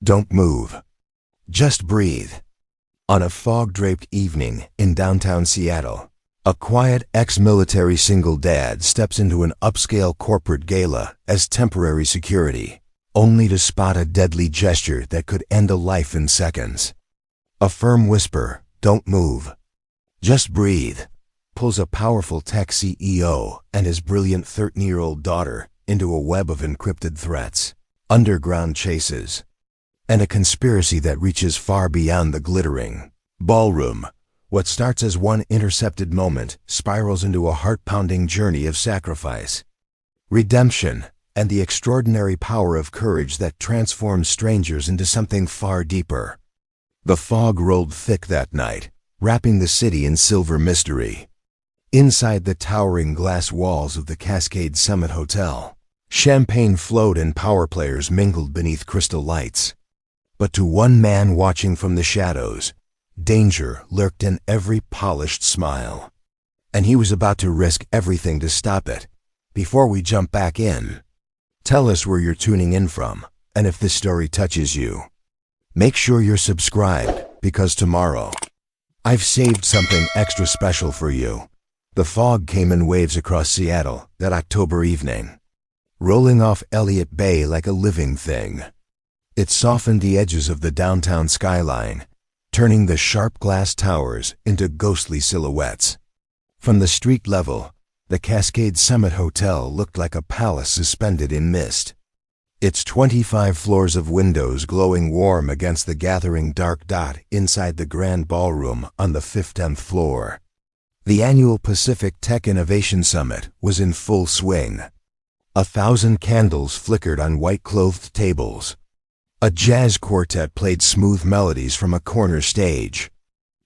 Don't move. Just breathe. On a fog-draped evening in downtown Seattle, a quiet ex-military single dad steps into an upscale corporate gala as temporary security, only to spot a deadly gesture that could end a life in seconds. A firm whisper, "Don't move. Just breathe," pulls a powerful tech CEO and his brilliant 13-year-old daughter into a web of encrypted threats, underground chases, and a conspiracy that reaches far beyond the glittering ballroom. What starts as one intercepted moment spirals into a heart-pounding journey of sacrifice, redemption, and the extraordinary power of courage that transforms strangers into something far deeper. The fog rolled thick that night, wrapping the city in silver mystery. Inside the towering glass walls of the Cascade Summit Hotel, champagne flowed and power players mingled beneath crystal lights. But to one man watching from the shadows, danger lurked in every polished smile. And he was about to risk everything to stop it. Before we jump back in, tell us where you're tuning in from, and if this story touches you. Make sure you're subscribed, because tomorrow, I've saved something extra special for you. The fog came in waves across Seattle that October evening, rolling off Elliott Bay like a living thing. It softened the edges of the downtown skyline, turning the sharp glass towers into ghostly silhouettes. From the street level, the Cascade Summit Hotel looked like a palace suspended in mist, its 25 floors of windows glowing warm against the gathering dark dot inside the grand ballroom on the 15th floor. The annual Pacific Tech Innovation Summit was in full swing. 1,000 candles flickered on white-clothed tables. A jazz quartet played smooth melodies from a corner stage.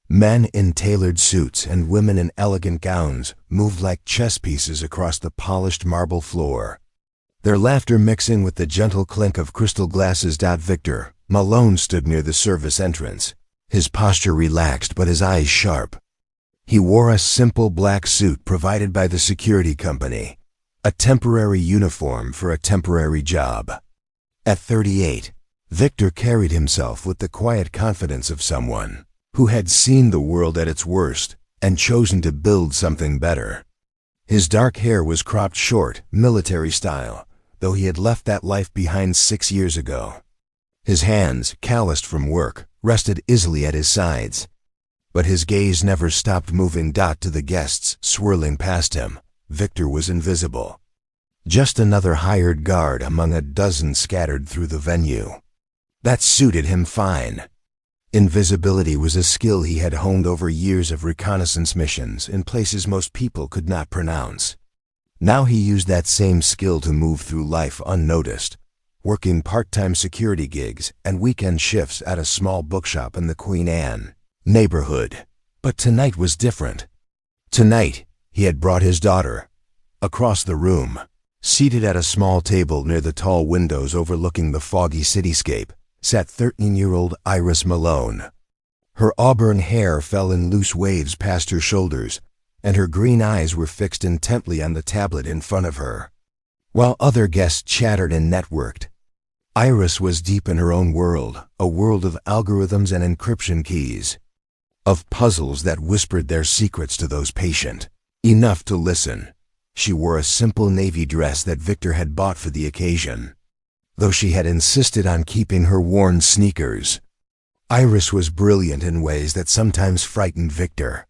Men in tailored suits and women in elegant gowns moved like chess pieces across the polished marble floor, their laughter mixing with the gentle clink of crystal glasses. Victor Malone stood near the service entrance, his posture relaxed but his eyes sharp. He wore a simple black suit provided by the security company, a temporary uniform for a temporary job. At 38, Victor carried himself with the quiet confidence of someone who had seen the world at its worst and chosen to build something better. His dark hair was cropped short, military style, though he had left that life behind 6 years ago. His hands, calloused from work, rested easily at his sides, but his gaze never stopped moving. To the guests swirling past him, Victor was invisible, just another hired guard among a dozen scattered through the venue. That suited him fine. Invisibility was a skill he had honed over years of reconnaissance missions in places most people could not pronounce. Now he used that same skill to move through life unnoticed, working part-time security gigs and weekend shifts at a small bookshop in the Queen Anne neighborhood. But tonight was different. Tonight, he had brought his daughter. Across the room, seated at a small table near the tall windows overlooking the foggy cityscape, sat 13-year-old Iris Malone. Her auburn hair fell in loose waves past her shoulders, and her green eyes were fixed intently on the tablet in front of her. While other guests chattered and networked, Iris was deep in her own world, a world of algorithms and encryption keys, of puzzles that whispered their secrets to those patient enough to listen. She wore a simple navy dress that Victor had bought for the occasion, though she had insisted on keeping her worn sneakers. Iris was brilliant in ways that sometimes frightened Victor.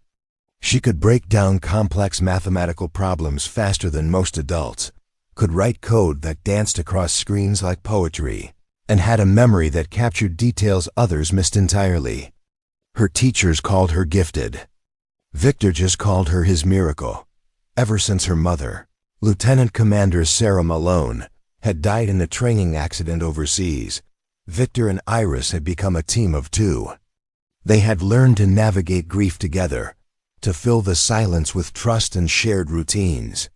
She could break down complex mathematical problems faster than most adults, could write code that danced across screens like poetry, and had a memory that captured details others missed entirely. Her teachers called her gifted. Victor just called her his miracle. Ever since her mother, Lieutenant Commander Sarah Malone, had died in a training accident overseas, Victor and Iris had become a team of two. They had learned to navigate grief together, to fill the silence with trust and shared routines.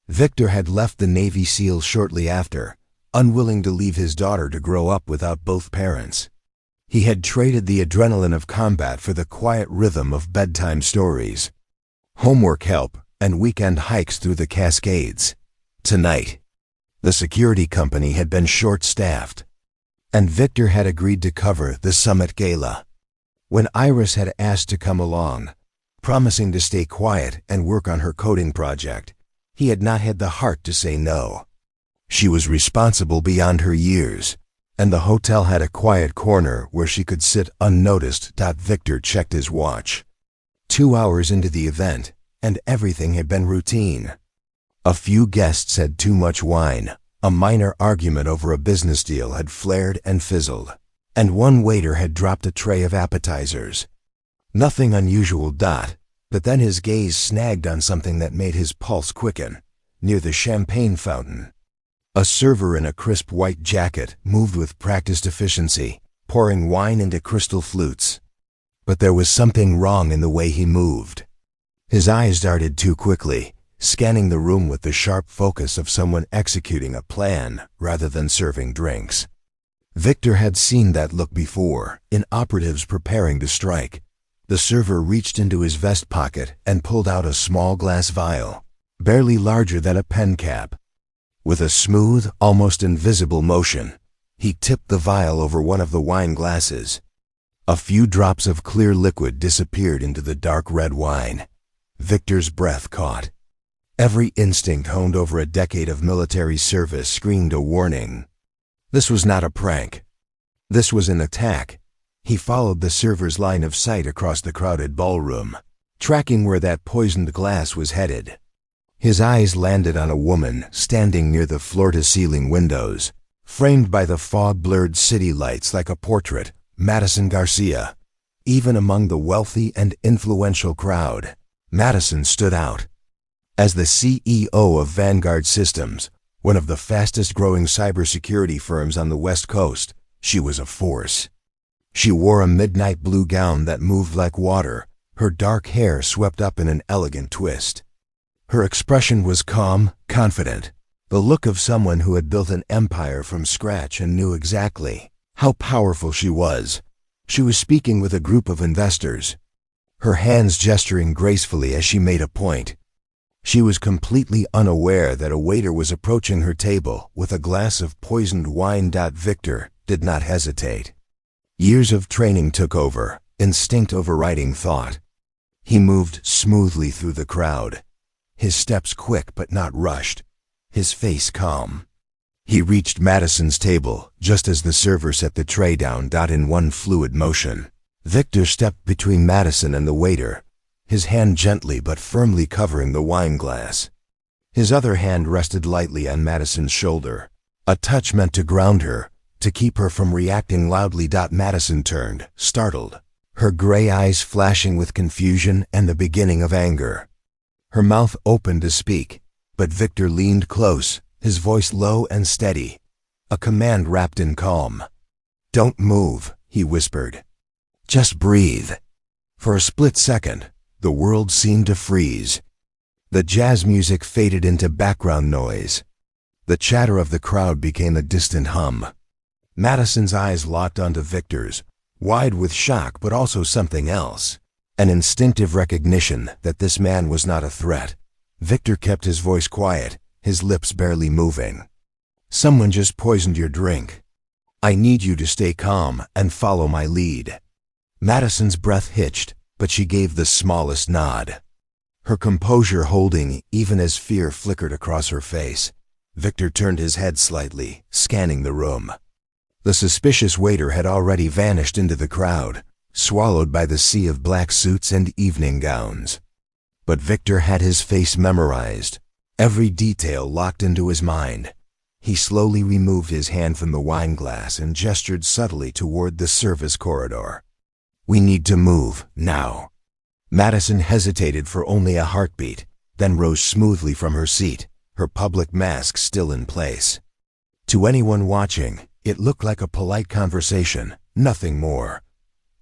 Victor had left the Navy SEALs shortly after, unwilling to leave his daughter to grow up without both parents. He had traded the adrenaline of combat for the quiet rhythm of bedtime stories, homework help, and weekend hikes through the Cascades. Tonight, the security company had been short-staffed. and Victor had agreed to cover the summit gala. When Iris had asked to come along, promising to stay quiet and work on her coding project, he had not had the heart to say no. She was responsible beyond her years, and the hotel had a quiet corner where she could sit unnoticed. Victor checked his watch. 2 hours into the event, and everything had been routine. A few guests had too much wine, a minor argument over a business deal had flared and fizzled, and one waiter had dropped a tray of appetizers. Nothing unusual. But then his gaze snagged on something that made his pulse quicken, near the champagne fountain. A server in a crisp white jacket moved with practiced efficiency, pouring wine into crystal flutes. But there was something wrong in the way he moved. His eyes darted too quickly, scanning the room with the sharp focus of someone executing a plan rather than serving drinks. Victor had seen that look before, in operatives preparing to strike. The server reached into his vest pocket and pulled out a small glass vial, barely larger than a pen cap. With a smooth, almost invisible motion, he tipped the vial over one of the wine glasses. A few drops of clear liquid disappeared into the dark red wine. Victor's breath caught. Every instinct honed over a decade of military service screamed a warning. This was not a prank. This was an attack. He followed the server's line of sight across the crowded ballroom, tracking where that poisoned glass was headed. His eyes landed on a woman standing near the floor-to-ceiling windows, framed by the fog-blurred city lights like a portrait, Madison Garcia. Even among the wealthy and influential crowd, Madison stood out. As the CEO of Vanguard Systems, one of the fastest-growing cybersecurity firms on the West Coast, she was a force. She wore a midnight blue gown that moved like water, her dark hair swept up in an elegant twist. Her expression was calm, confident, the look of someone who had built an empire from scratch and knew exactly how powerful she was. She was speaking with a group of investors, her hands gesturing gracefully as she made a point. She was completely unaware that a waiter was approaching her table with a glass of poisoned wine. Victor did not hesitate. Years of training took over, instinct overriding thought. He moved smoothly through the crowd, his steps quick but not rushed, his face calm. He reached Madison's table just as the server set the tray down. In one fluid motion, Victor stepped between Madison and the waiter, his hand gently but firmly covering the wine glass. His other hand rested lightly on Madison's shoulder, a touch meant to ground her, to keep her from reacting loudly. Madison turned, startled, her gray eyes flashing with confusion and the beginning of anger. Her mouth opened to speak, but Victor leaned close, his voice low and steady, a command wrapped in calm. "Don't move," he whispered. "Just breathe." For a split second, the world seemed to freeze. The jazz music faded into background noise. The chatter of the crowd became a distant hum. Madison's eyes locked onto Victor's, wide with shock but also something else, an instinctive recognition that this man was not a threat. Victor kept his voice quiet, his lips barely moving. "Someone just poisoned your drink. I need you to stay calm and follow my lead." Madison's breath hitched, but she gave the smallest nod, her composure holding even as fear flickered across her face. Victor turned his head slightly, scanning the room. The suspicious waiter had already vanished into the crowd, swallowed by the sea of black suits and evening gowns. But Victor had his face memorized, every detail locked into his mind. He slowly removed his hand from the wine glass and gestured subtly toward the service corridor. "We need to move, now." Madison hesitated for only a heartbeat, then rose smoothly from her seat, her public mask still in place. To anyone watching, it looked like a polite conversation, nothing more.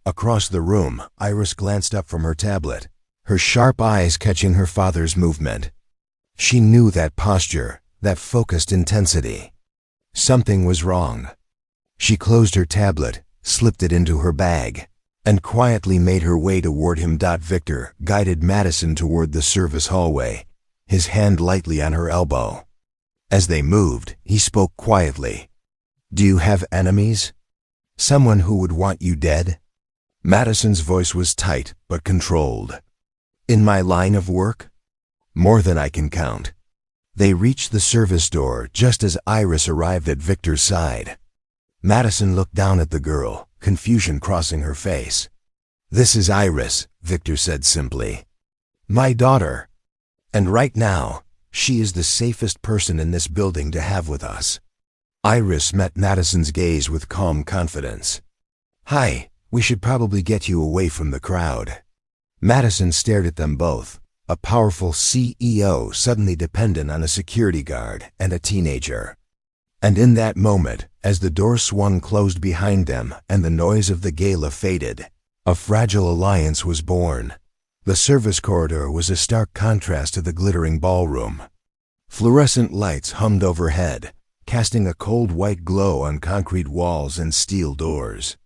Across the room, Iris glanced up from her tablet, her sharp eyes catching her father's movement. She knew that posture, that focused intensity. Something was wrong. She closed her tablet, slipped it into her bag, and quietly made her way toward him. Victor guided Madison toward the service hallway, his hand lightly on her elbow. As they moved, he spoke quietly. Do you have enemies? Someone who would want you dead? Madison's voice was tight but controlled. In my line of work? More than I can count. They reached the service door just as Iris arrived at Victor's side. Madison looked down at the girl, confusion crossing her face. This is Iris, Victor said simply. My daughter. And right now, she is the safest person in this building to have with us. Iris met Madison's gaze with calm confidence. Hi, we should probably get you away from the crowd. Madison stared at them both, a powerful CEO suddenly dependent on a security guard and a teenager. And in that moment, as the door swung closed behind them and the noise of the gala faded, a fragile alliance was born. The service corridor was a stark contrast to the glittering ballroom. Fluorescent lights hummed overhead, casting a cold white glow on concrete walls and steel doors.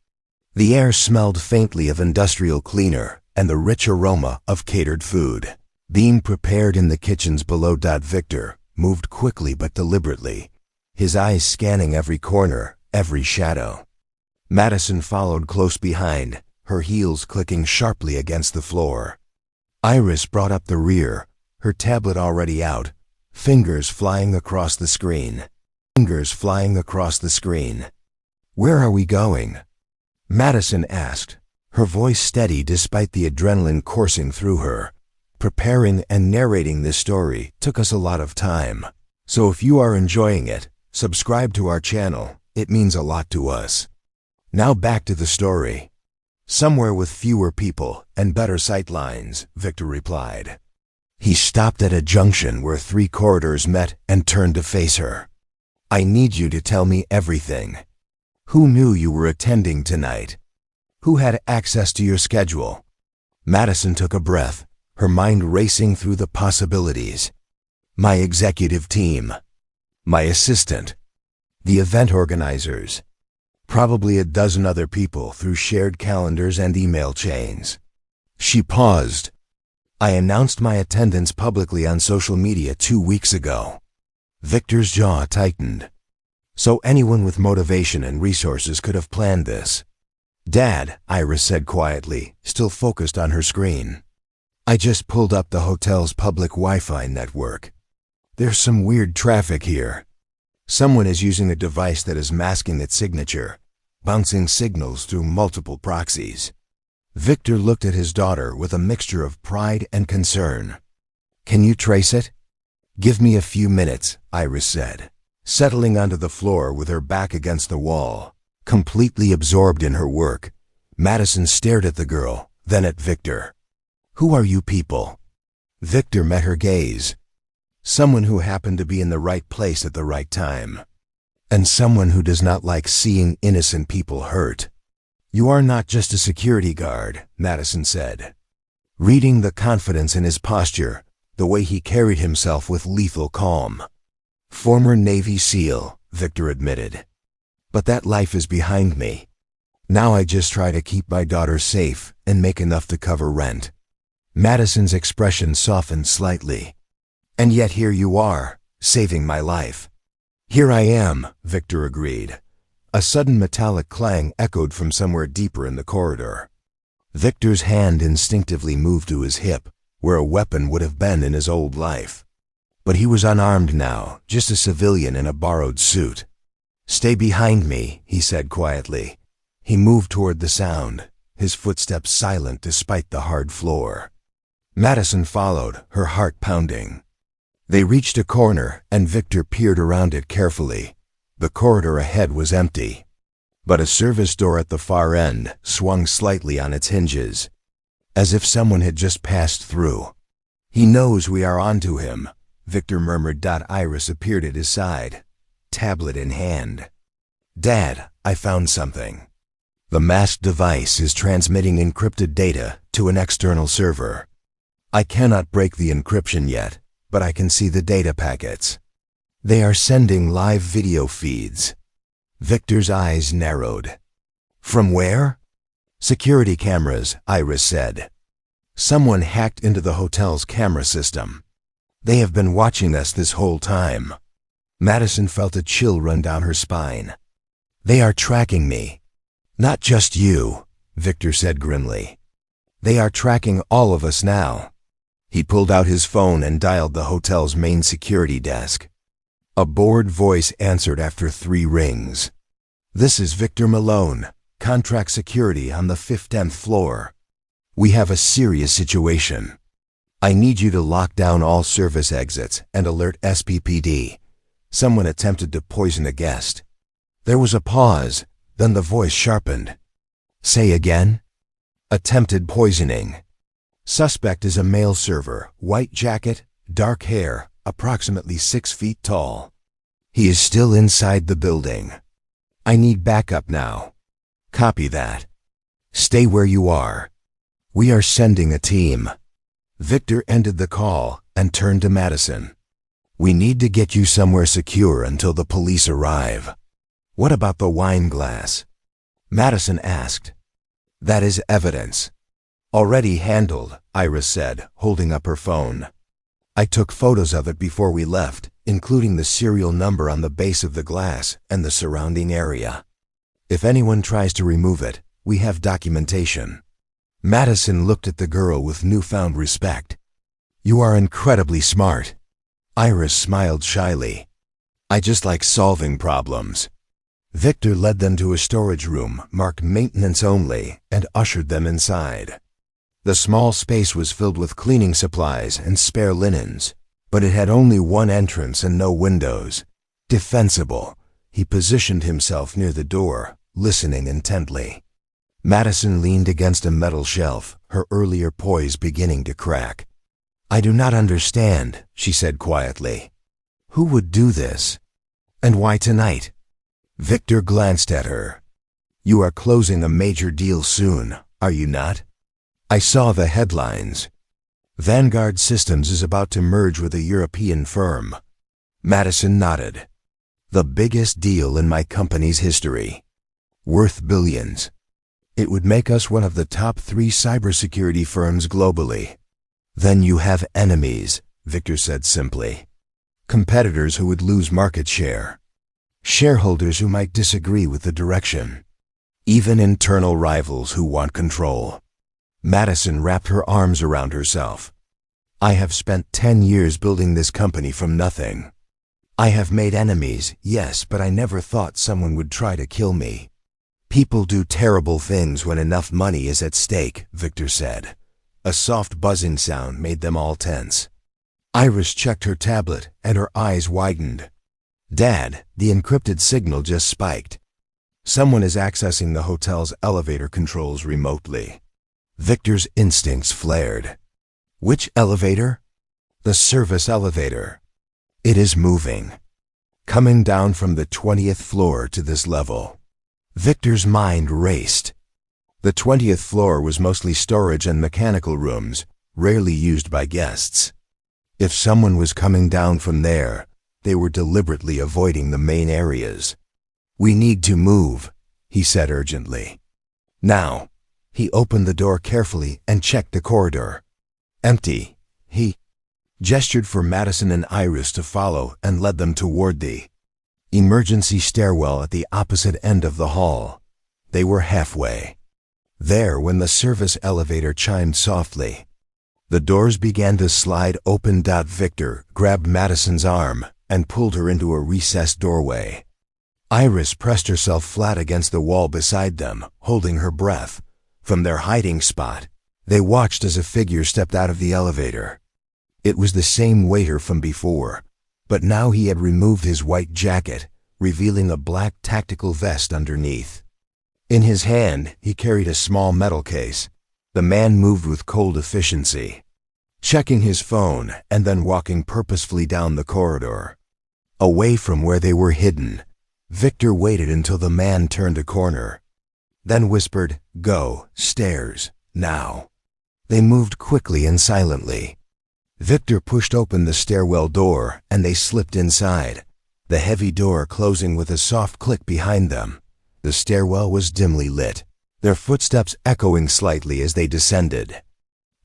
The air smelled faintly of industrial cleaner and the rich aroma of catered food. Being prepared in the kitchens below. Victor moved quickly but deliberately, his eyes scanning every corner, every shadow. Madison followed close behind, her heels clicking sharply against the floor. Iris brought up the rear, her tablet already out, fingers flying across the screen. Where are we going? Madison asked, her voice steady despite the adrenaline coursing through her. Preparing and narrating this story took us a lot of time, so if you are enjoying it, subscribe to our channel, it means a lot to us. Now back to the story. Somewhere with fewer people and better sightlines, Victor replied. He stopped at a junction where 3 corridors met and turned to face her. I need you to tell me everything. Who knew you were attending tonight? Who had access to your schedule? Madison took a breath, her mind racing through the possibilities. My executive team. My assistant. The event organizers. Probably a dozen other people through shared calendars and email chains. She paused. I announced my attendance publicly on social media 2 weeks ago. Victor's jaw tightened. So anyone with motivation and resources could have planned this. Dad, Iris said quietly, still focused on her screen. I just pulled up the hotel's public Wi-Fi network. There's some weird traffic here. Someone is using a device that is masking its signature, bouncing signals through multiple proxies. Victor looked at his daughter with a mixture of pride and concern. Can you trace it? Give me a few minutes, Iris said, settling onto the floor with her back against the wall. Completely absorbed in her work, Madison stared at the girl, then at Victor. Who are you people? Victor met her gaze. Someone who happened to be in the right place at the right time. And someone who does not like seeing innocent people hurt. You are not just a security guard, Madison said. Reading the confidence in his posture, the way he carried himself with lethal calm. Former Navy SEAL, Victor admitted. But that life is behind me. Now I just try to keep my daughter safe and make enough to cover rent. Madison's expression softened slightly. And yet here you are, saving my life. Here I am, Victor agreed. A sudden metallic clang echoed from somewhere deeper in the corridor. Victor's hand instinctively moved to his hip, where a weapon would have been in his old life. But he was unarmed now, just a civilian in a borrowed suit. Stay behind me, he said quietly. He moved toward the sound, his footsteps silent despite the hard floor. Madison followed, her heart pounding. They reached a corner, and Victor peered around it carefully. The corridor ahead was empty, but a service door at the far end swung slightly on its hinges, as if someone had just passed through. He knows we are onto him, Victor murmured. Iris appeared at his side, tablet in hand. Dad, I found something. The masked device is transmitting encrypted data to an external server. I cannot break the encryption yet, but I can see the data packets. They are sending live video feeds. Victor's eyes narrowed. From where? Security cameras, Iris said. Someone hacked into the hotel's camera system. They have been watching us this whole time. Madison felt a chill run down her spine. They are tracking me. Not just you, Victor said grimly. They are tracking all of us now. He pulled out his phone and dialed the hotel's main security desk. A bored voice answered after 3 rings. This is Victor Malone, contract security on the 10th floor. We have a serious situation. I need you to lock down all service exits and alert SPPD. Someone attempted to poison a guest. There was a pause, then the voice sharpened. Say again? Attempted poisoning. Suspect is a male server, white jacket, dark hair, approximately 6 feet tall. He is still inside the building. I need backup now. Copy that. Stay where you are. We are sending a team. Victor ended the call and turned to Madison. We need to get you somewhere secure until the police arrive. What about the wine glass? Madison asked. That is evidence. Already handled, Iris said, holding up her phone. I took photos of it before we left, including the serial number on the base of the glass and the surrounding area. If anyone tries to remove it, we have documentation. Madison looked at the girl with newfound respect. You are incredibly smart. Iris smiled shyly. I just like solving problems. Victor led them to a storage room marked maintenance only and ushered them inside. The small space was filled with cleaning supplies and spare linens, but it had only one entrance and no windows. Defensible. He positioned himself near the door, listening intently. Madison leaned against a metal shelf, her earlier poise beginning to crack. I do not understand, she said quietly. Who would do this? And why tonight? Victor glanced at her. You are closing a major deal soon, are you not? I saw the headlines. Vanguard Systems is about to merge with a European firm. Madison nodded. The biggest deal in my company's history. Worth billions. It would make us one of the top 3 cybersecurity firms globally. Then you have enemies, Victor said simply. Competitors who would lose market share. Shareholders who might disagree with the direction. Even internal rivals who want control. Madison wrapped her arms around herself. I have spent 10 years building this company from nothing. I have made enemies, yes, but I never thought someone would try to kill me. People do terrible things when enough money is at stake, Victor said. A soft buzzing sound made them all tense. Iris checked her tablet and her eyes widened. Dad, the encrypted signal just spiked. Someone is accessing the hotel's elevator controls remotely. Victor's instincts flared. Which elevator? The service elevator. It is moving. Coming down from the 20th floor to this level. Victor's mind raced. The 20th floor was mostly storage and mechanical rooms, rarely used by guests. If someone was coming down from there, they were deliberately avoiding the main areas. We need to move, he said urgently. Now. He opened the door carefully and checked the corridor. Empty. He gestured for Madison and Iris to follow and led them toward the emergency stairwell at the opposite end of the hall. They were halfway. There when the service elevator chimed softly. The doors began to slide open. Victor grabbed Madison's arm and pulled her into a recessed doorway. Iris pressed herself flat against the wall beside them, holding her breath. From their hiding spot, they watched as a figure stepped out of the elevator. It was the same waiter from before, but now he had removed his white jacket, revealing a black tactical vest underneath. In his hand, he carried a small metal case. The man moved with cold efficiency, checking his phone and then walking purposefully down the corridor. Away from where they were hidden, Victor waited until the man turned a corner. Then whispered, Go, stairs, now. They moved quickly and silently. Victor pushed open the stairwell door and they slipped inside, the heavy door closing with a soft click behind them. The stairwell was dimly lit, their footsteps echoing slightly as they descended.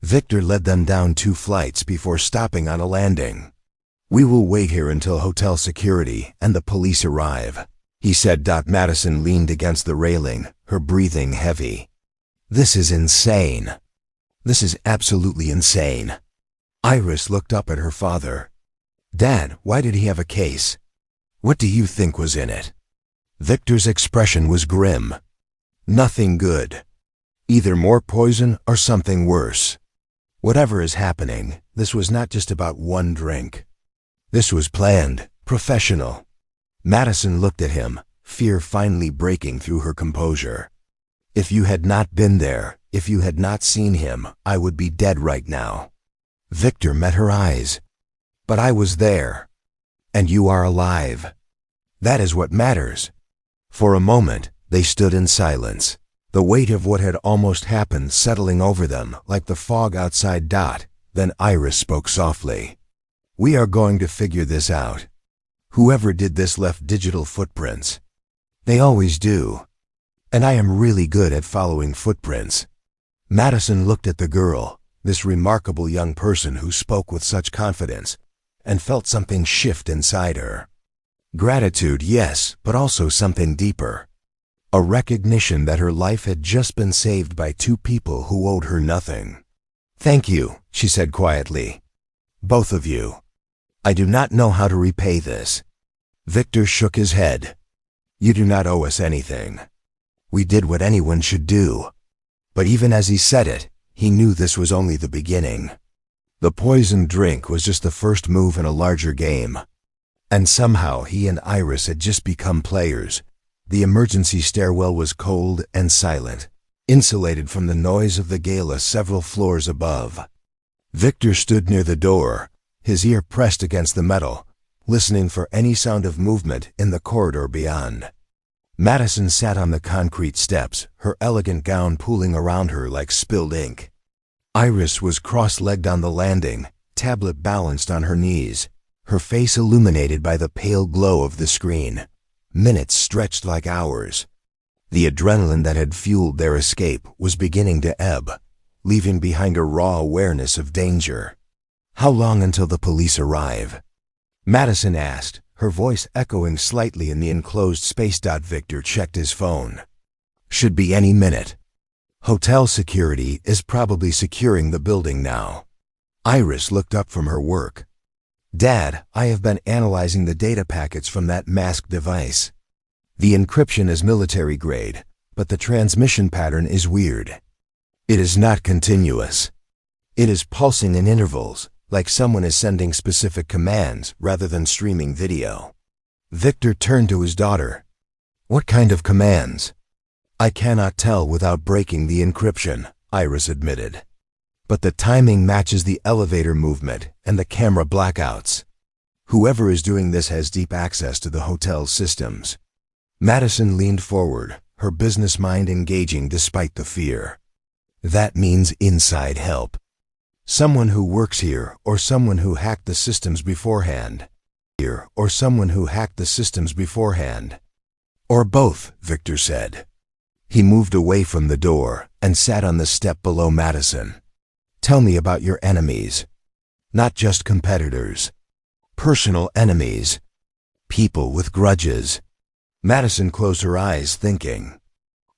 Victor led them down 2 flights before stopping on a landing. We will wait here until hotel security and the police arrive, he said. Madison leaned against the railing, her breathing heavy. This is insane. This is absolutely insane. Iris looked up at her father. Dad, why did he have a case? What do you think was in it? Victor's expression was grim. Nothing good. Either more poison or something worse. Whatever is happening, this was not just about one drink. This was planned, professional. Madison looked at him, fear finally breaking through her composure. If you had not been there, if you had not seen him, I would be dead right now. Victor met her eyes. But I was there. And you are alive. That is what matters. For a moment, they stood in silence, the weight of what had almost happened settling over them like the fog outside. Then Iris spoke softly. We are going to figure this out. Whoever did this left digital footprints. They always do. And I am really good at following footprints. Madison looked at the girl, this remarkable young person who spoke with such confidence, and felt something shift inside her. Gratitude, yes, but also something deeper. A recognition that her life had just been saved by two people who owed her nothing. Thank you, she said quietly. Both of you. I do not know how to repay this. Victor shook his head. You do not owe us anything. We did what anyone should do. But even as he said it, he knew this was only the beginning. The poisoned drink was just the first move in a larger game. And somehow he and Iris had just become players. The emergency stairwell was cold and silent, insulated from the noise of the gala several floors above. Victor stood near the door, his ear pressed against the metal, listening for any sound of movement in the corridor beyond. Madison sat on the concrete steps, her elegant gown pooling around her like spilled ink. Iris was cross-legged on the landing, tablet balanced on her knees, her face illuminated by the pale glow of the screen. Minutes stretched like hours. The adrenaline that had fueled their escape was beginning to ebb, leaving behind a raw awareness of danger. How long until the police arrive? Madison asked, her voice echoing slightly in the enclosed space. Victor checked his phone. Should be any minute. Hotel security is probably securing the building now. Iris looked up from her work. Dad, I have been analyzing the data packets from that masked device. The encryption is military grade, but the transmission pattern is weird. It is not continuous. It is pulsing in intervals, like someone is sending specific commands rather than streaming video. Victor turned to his daughter. What kind of commands? I cannot tell without breaking the encryption, Iris admitted. But the timing matches the elevator movement and the camera blackouts. Whoever is doing this has deep access to the hotel's systems. Madison leaned forward, her business mind engaging despite the fear. That means inside help. Someone who works here or someone who hacked the systems beforehand. Or someone who hacked the systems beforehand. Or both, Victor said. He moved away from the door and sat on the step below Madison. Tell me about your enemies. Not just competitors. Personal enemies. People with grudges. Madison closed her eyes, thinking.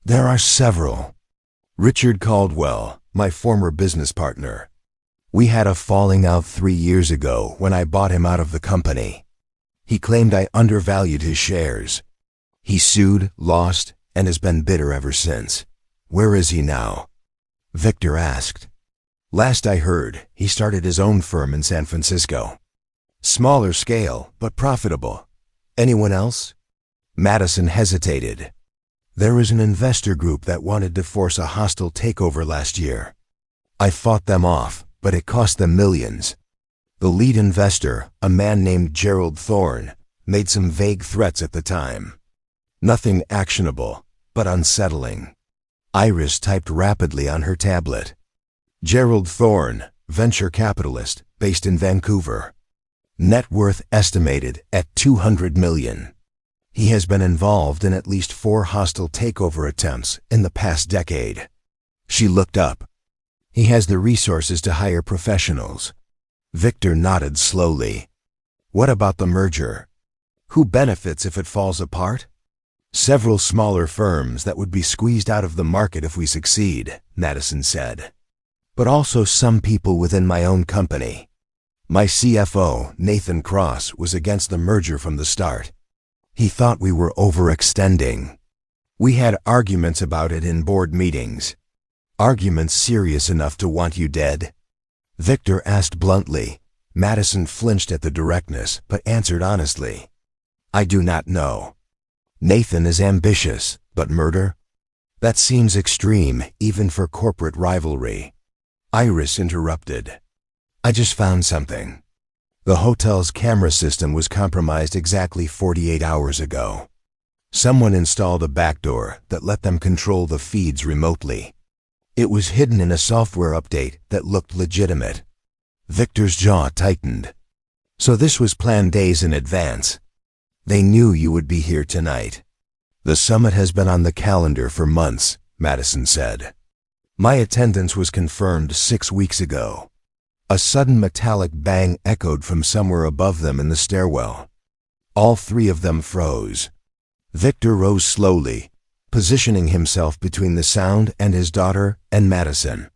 There are several. Richard Caldwell, my former business partner. We had a falling out 3 years ago when I bought him out of the company. He claimed I undervalued his shares. He sued, lost, and has been bitter ever since. Where is he now? Victor asked. Last I heard, he started his own firm in San Francisco. Smaller scale, but profitable. Anyone else? Madison hesitated. There is an investor group that wanted to force a hostile takeover last year. I fought them off, but it cost them millions. The lead investor, a man named Gerald Thorne, made some vague threats at the time. Nothing actionable, but unsettling. Iris typed rapidly on her tablet. Gerald Thorne, venture capitalist, based in Vancouver. Net worth estimated at $200 million. He has been involved in at least 4 hostile takeover attempts in the past decade. She looked up. He has the resources to hire professionals. Victor nodded slowly. What about the merger? Who benefits if it falls apart? Several smaller firms that would be squeezed out of the market if we succeed, Madison said. But also some people within my own company. My CFO, Nathan Cross, was against the merger from the start. He thought we were overextending. We had arguments about it in board meetings. Arguments serious enough to want you dead? Victor asked bluntly. Madison flinched at the directness, but answered honestly. I do not know. Nathan is ambitious, but murder? That seems extreme, even for corporate rivalry. Iris interrupted. I just found something. The hotel's camera system was compromised exactly 48 hours ago. Someone installed a backdoor that let them control the feeds remotely. It was hidden in a software update that looked legitimate. Victor's jaw tightened. So this was planned days in advance. They knew you would be here tonight. The summit has been on the calendar for months, Madison said. My attendance was confirmed 6 weeks ago. A sudden metallic bang echoed from somewhere above them in the stairwell. All three of them froze. Victor rose slowly, positioning himself between the sound and his daughter and Madison.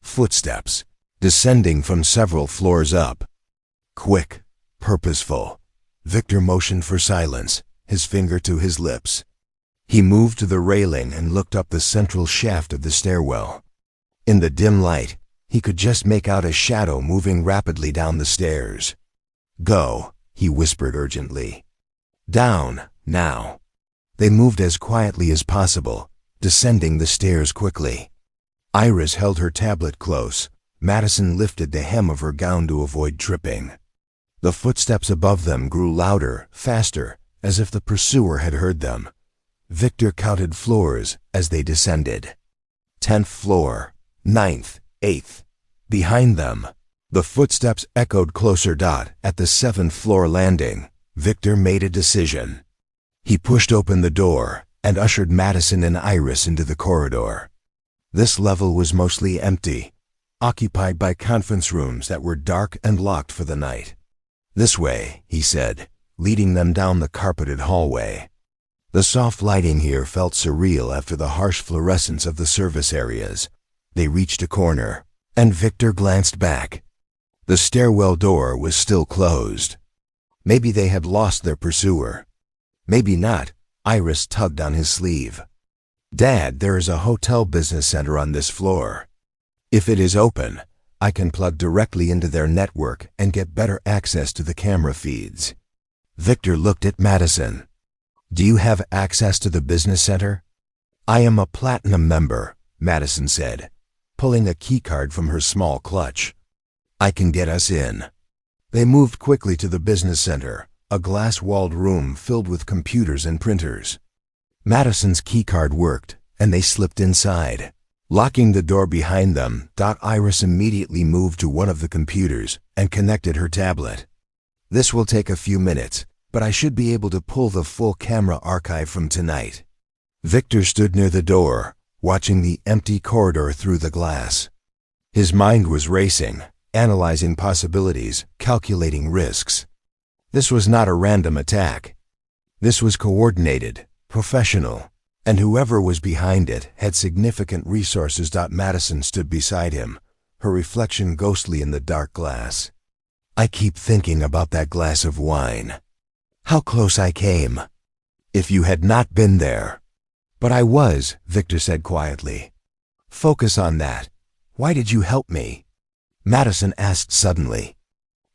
Footsteps, descending from several floors up. Quick, purposeful. Victor motioned for silence, his finger to his lips. He moved to the railing and looked up the central shaft of the stairwell. In the dim light, he could just make out a shadow moving rapidly down the stairs. Go, he whispered urgently. Down, now. They moved as quietly as possible, descending the stairs quickly. Iris held her tablet close. Madison lifted the hem of her gown to avoid tripping. The footsteps above them grew louder, faster, as if the pursuer had heard them. Victor counted floors as they descended. 10th floor, 9th, 8th. Behind them, the footsteps echoed closer. At the 7th floor landing, Victor made a decision. He pushed open the door and ushered Madison and Iris into the corridor. This level was mostly empty, occupied by conference rooms that were dark and locked for the night. This way, he said, leading them down the carpeted hallway. The soft lighting here felt surreal after the harsh fluorescence of the service areas. They reached a corner, and Victor glanced back. The stairwell door was still closed. Maybe they had lost their pursuer. Maybe not. Iris tugged on his sleeve. Dad, there is a hotel business center on this floor. If it is open, I can plug directly into their network and get better access to the camera feeds. Victor looked at Madison. Do you have access to the business center? I am a platinum member, Madison said, pulling a keycard from her small clutch. I can get us in. They moved quickly to the business center, a glass-walled room filled with computers and printers. Madison's keycard worked, and they slipped inside. Locking the door behind them, Iris immediately moved to one of the computers and connected her tablet. This will take a few minutes, but I should be able to pull the full camera archive from tonight. Victor stood near the door, watching the empty corridor through the glass. His mind was racing, analyzing possibilities, calculating risks. This was not a random attack. This was coordinated, professional, and whoever was behind it had significant resources. Madison stood beside him, her reflection ghostly in the dark glass. I keep thinking about that glass of wine. How close I came. If you had not been there. But I was, Victor said quietly. Focus on that. Why did you help me? Madison asked suddenly.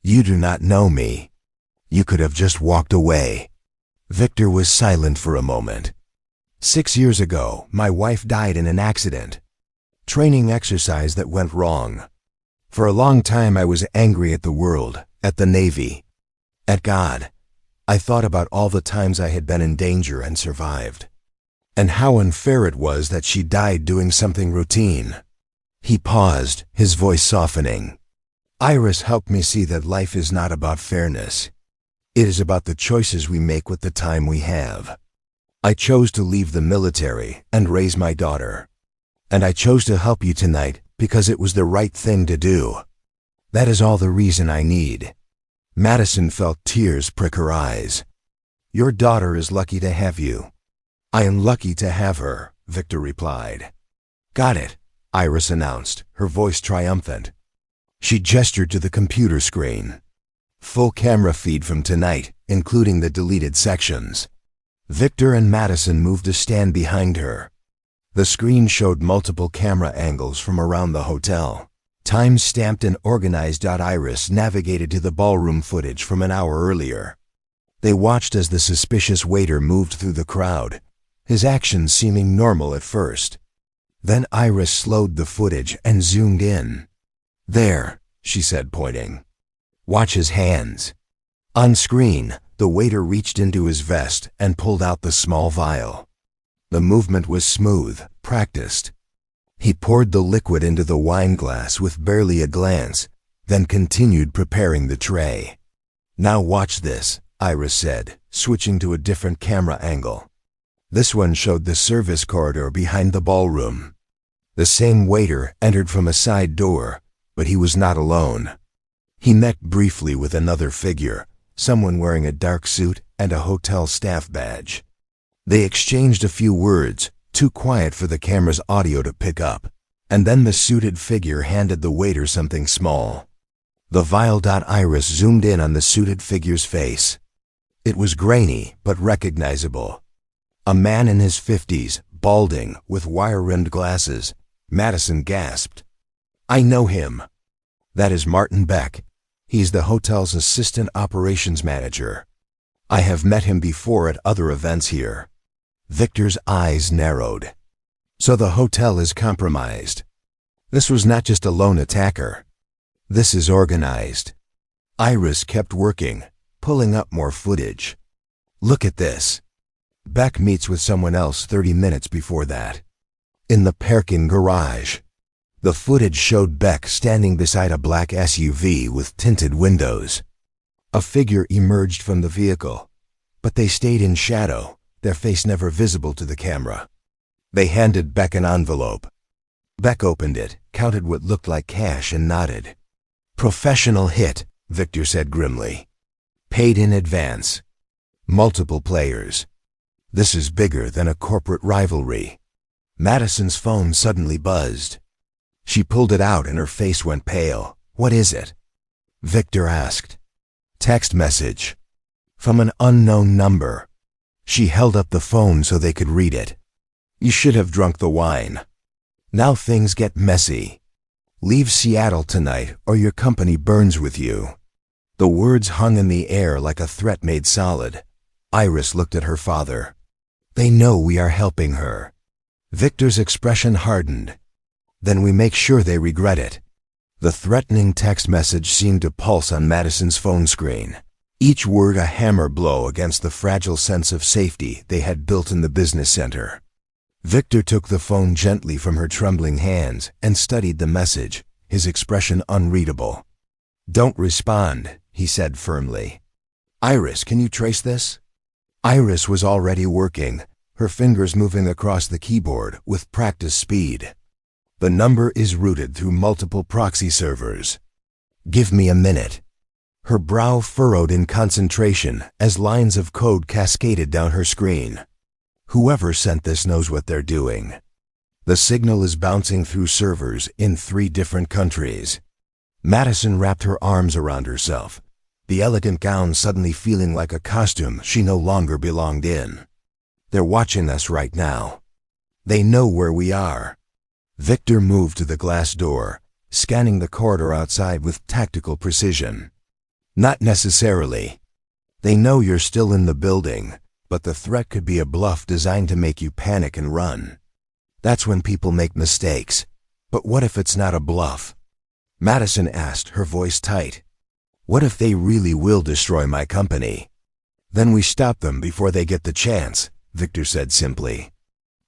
You do not know me. You could have just walked away. Victor was silent for a moment. 6 years ago, my wife died in an accident. Training exercise that went wrong. For a long time I was angry at the world, at the Navy, at God. I thought about all the times I had been in danger and survived. And how unfair it was that she died doing something routine. He paused, his voice softening. Iris helped me see that life is not about fairness. It is about the choices we make with the time we have. I chose to leave the military and raise my daughter. And I chose to help you tonight because it was the right thing to do. That is all the reason I need. Madison felt tears prick her eyes. Your daughter is lucky to have you. I am lucky to have her, Victor replied. Got it, Iris announced, her voice triumphant. She gestured to the computer screen. Full camera feed from tonight, including the deleted sections. Victor and Madison moved to stand behind her. The screen showed multiple camera angles from around the hotel. Time-stamped and organized. Iris navigated to the ballroom footage from an hour earlier. They watched as the suspicious waiter moved through the crowd, his actions seeming normal at first. Then Iris slowed the footage and zoomed in. There, she said, pointing. Watch his hands. On screen, the waiter reached into his vest and pulled out the small vial. The movement was smooth, practiced. He poured the liquid into the wine glass with barely a glance, then continued preparing the tray. Now watch this, Iris said, switching to a different camera angle. This one showed the service corridor behind the ballroom. The same waiter entered from a side door, but he was not alone. He met briefly with another figure, someone wearing a dark suit and a hotel staff badge. They exchanged a few words, too quiet for the camera's audio to pick up, and then the suited figure handed the waiter something small. The vial. Iris zoomed in on the suited figure's face. It was grainy but recognizable. A man in his 50s, balding, with wire-rimmed glasses. Madison gasped. I know him. That is Martin Beck. He's the hotel's assistant operations manager. I have met him before at other events here. Victor's eyes narrowed. So the hotel is compromised. This was not just a lone attacker. This is organized. Iris kept working, pulling up more footage. Look at this. Beck meets with someone else 30 minutes before that. In the parking garage. The footage showed Beck standing beside a black SUV with tinted windows. A figure emerged from the vehicle, but they stayed in shadow, their face never visible to the camera. They handed Beck an envelope. Beck opened it, counted what looked like cash and nodded. Professional hit, Victor said grimly. Paid in advance. Multiple players. This is bigger than a corporate rivalry. Madison's phone suddenly buzzed. She pulled it out and her face went pale. What is it? Victor asked. Text message. From an unknown number. She held up the phone so they could read it. You should have drunk the wine. Now things get messy. Leave Seattle tonight or your company burns with you. The words hung in the air like a threat made solid. Iris looked at her father. They know we are helping her. Victor's expression hardened. Then we make sure they regret it. The threatening text message seemed to pulse on Madison's phone screen. Each word a hammer blow against the fragile sense of safety they had built in the business center. Victor took the phone gently from her trembling hands and studied the message, his expression unreadable. Don't respond, he said firmly. Iris, can you trace this? Iris was already working, her fingers moving across the keyboard with practiced speed. The number is routed through multiple proxy servers. Give me a minute. Her brow furrowed in concentration as lines of code cascaded down her screen. Whoever sent this knows what they're doing. The signal is bouncing through servers in 3 different countries. Madison wrapped her arms around herself, the elegant gown suddenly feeling like a costume she no longer belonged in. They're watching us right now. They know where we are. Victor moved to the glass door, scanning the corridor outside with tactical precision. Not necessarily. They know you're still in the building, but the threat could be a bluff designed to make you panic and run. That's when people make mistakes. But what if it's not a bluff? Madison asked, her voice tight. What if they really will destroy my company? Then we stop them before they get the chance, Victor said simply.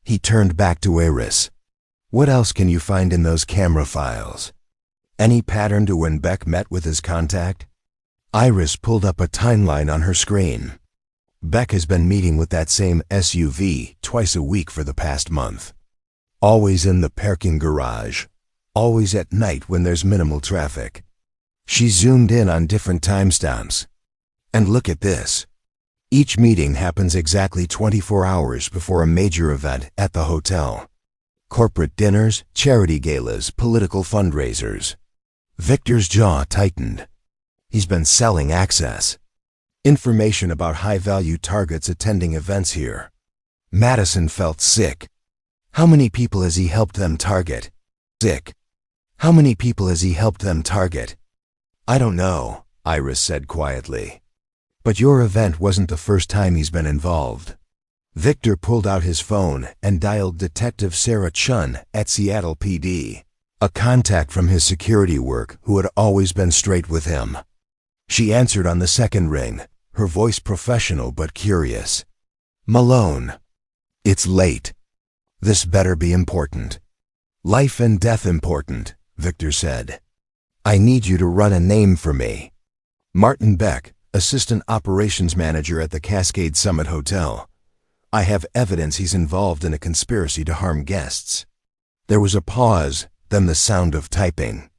He turned back to Iris. What else can you find in those camera files? Any pattern to when Beck met with his contact? Iris pulled up a timeline on her screen. Beck has been meeting with that same SUV twice a week for the past month. Always in the parking garage. Always at night when there's minimal traffic. She zoomed in on different timestamps. And look at this. Each meeting happens exactly 24 hours before a major event at the hotel. Corporate dinners, charity galas, political fundraisers. Victor's jaw tightened. He's been selling access. Information about high-value targets attending events here. Madison felt sick. How many people has he helped them target? Sick. How many people has he helped them target? I don't know, Iris said quietly. But your event wasn't the first time he's been involved. Victor pulled out his phone and dialed Detective Sarah Chun at Seattle PD, a contact from his security work who had always been straight with him. She answered on the second ring, her voice professional but curious. Malone. It's late. This better be important. Life and death important, Victor said. I need you to run a name for me. Martin Beck, Assistant Operations Manager at the Cascade Summit Hotel. I have evidence he's involved in a conspiracy to harm guests. There was a pause, then the sound of typing.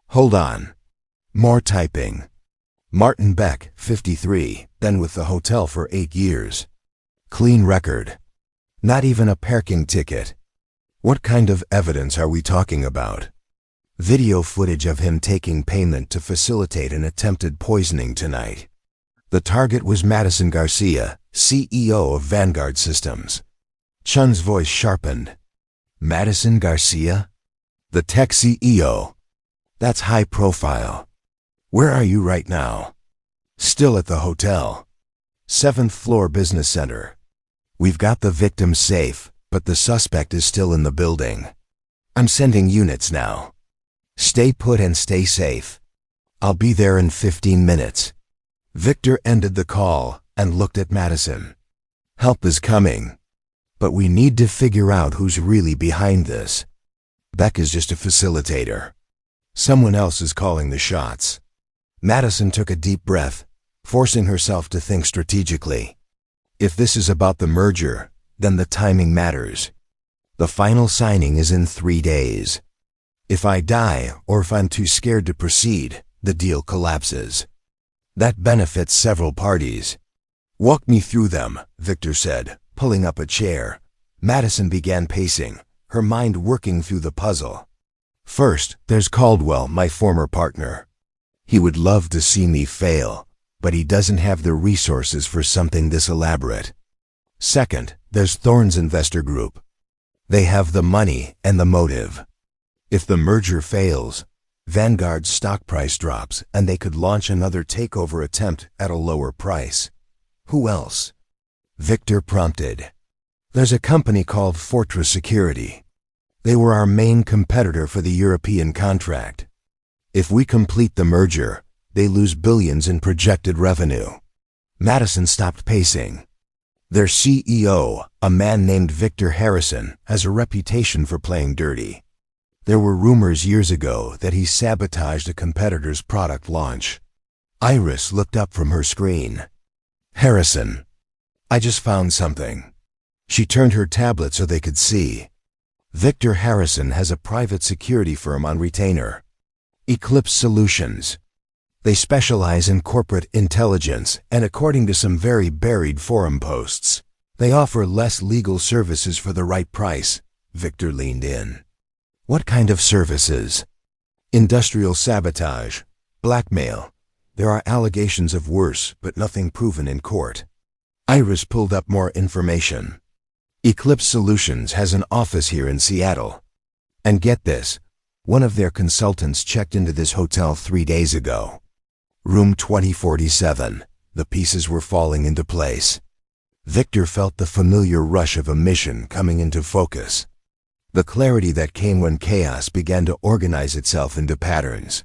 Hold on. More typing. Martin Beck, 53, been with the hotel for 8 years. Clean record. Not even a parking ticket. What kind of evidence are we talking about? Video footage of him taking payment to facilitate an attempted poisoning tonight. The target was Madison Garcia, CEO of Vanguard Systems. Chun's voice sharpened. Madison Garcia? The tech CEO. That's high profile. Where are you right now? Still at the hotel. 7th floor business center. We've got the victim safe, but the suspect is still in the building. I'm sending units now. Stay put and stay safe. I'll be there in 15 minutes. Victor ended the call and looked at Madison. Help is coming. But we need to figure out who's really behind this. Beck is just a facilitator. Someone else is calling the shots. Madison took a deep breath, forcing herself to think strategically. If this is about the merger, then the timing matters. The final signing is in 3 days. If I die or if I'm too scared to proceed, the deal collapses. That benefits several parties. Walk me through them, Victor said, pulling up a chair. Madison began pacing, her mind working through the puzzle. First, there's Caldwell, my former partner. He would love to see me fail, but he doesn't have the resources for something this elaborate. Second, there's Thorne's investor group. They have the money and the motive. If the merger fails, Vanguard's stock price drops and they could launch another takeover attempt at a lower price. Who else? Victor prompted. There's a company called Fortress Security. They were our main competitor for the European contract. If we complete the merger, they lose billions in projected revenue. Madison stopped pacing. Their CEO, a man named Victor Harrison, has a reputation for playing dirty. There were rumors years ago that he sabotaged a competitor's product launch. Iris looked up from her screen. Harrison. I just found something. She turned her tablet so they could see. Victor Harrison has a private security firm on retainer. Eclipse Solutions. They specialize in corporate intelligence, and according to some very buried forum posts, they offer less legal services for the right price. Victor leaned in. What kind of services? Industrial sabotage, blackmail. There are allegations of worse, but nothing proven in court. Iris pulled up more information. Eclipse Solutions has an office here in Seattle. And get this, one of their consultants checked into this hotel 3 days ago. Room 2047. The pieces were falling into place. Victor felt the familiar rush of a mission coming into focus. The clarity that came when chaos began to organize itself into patterns.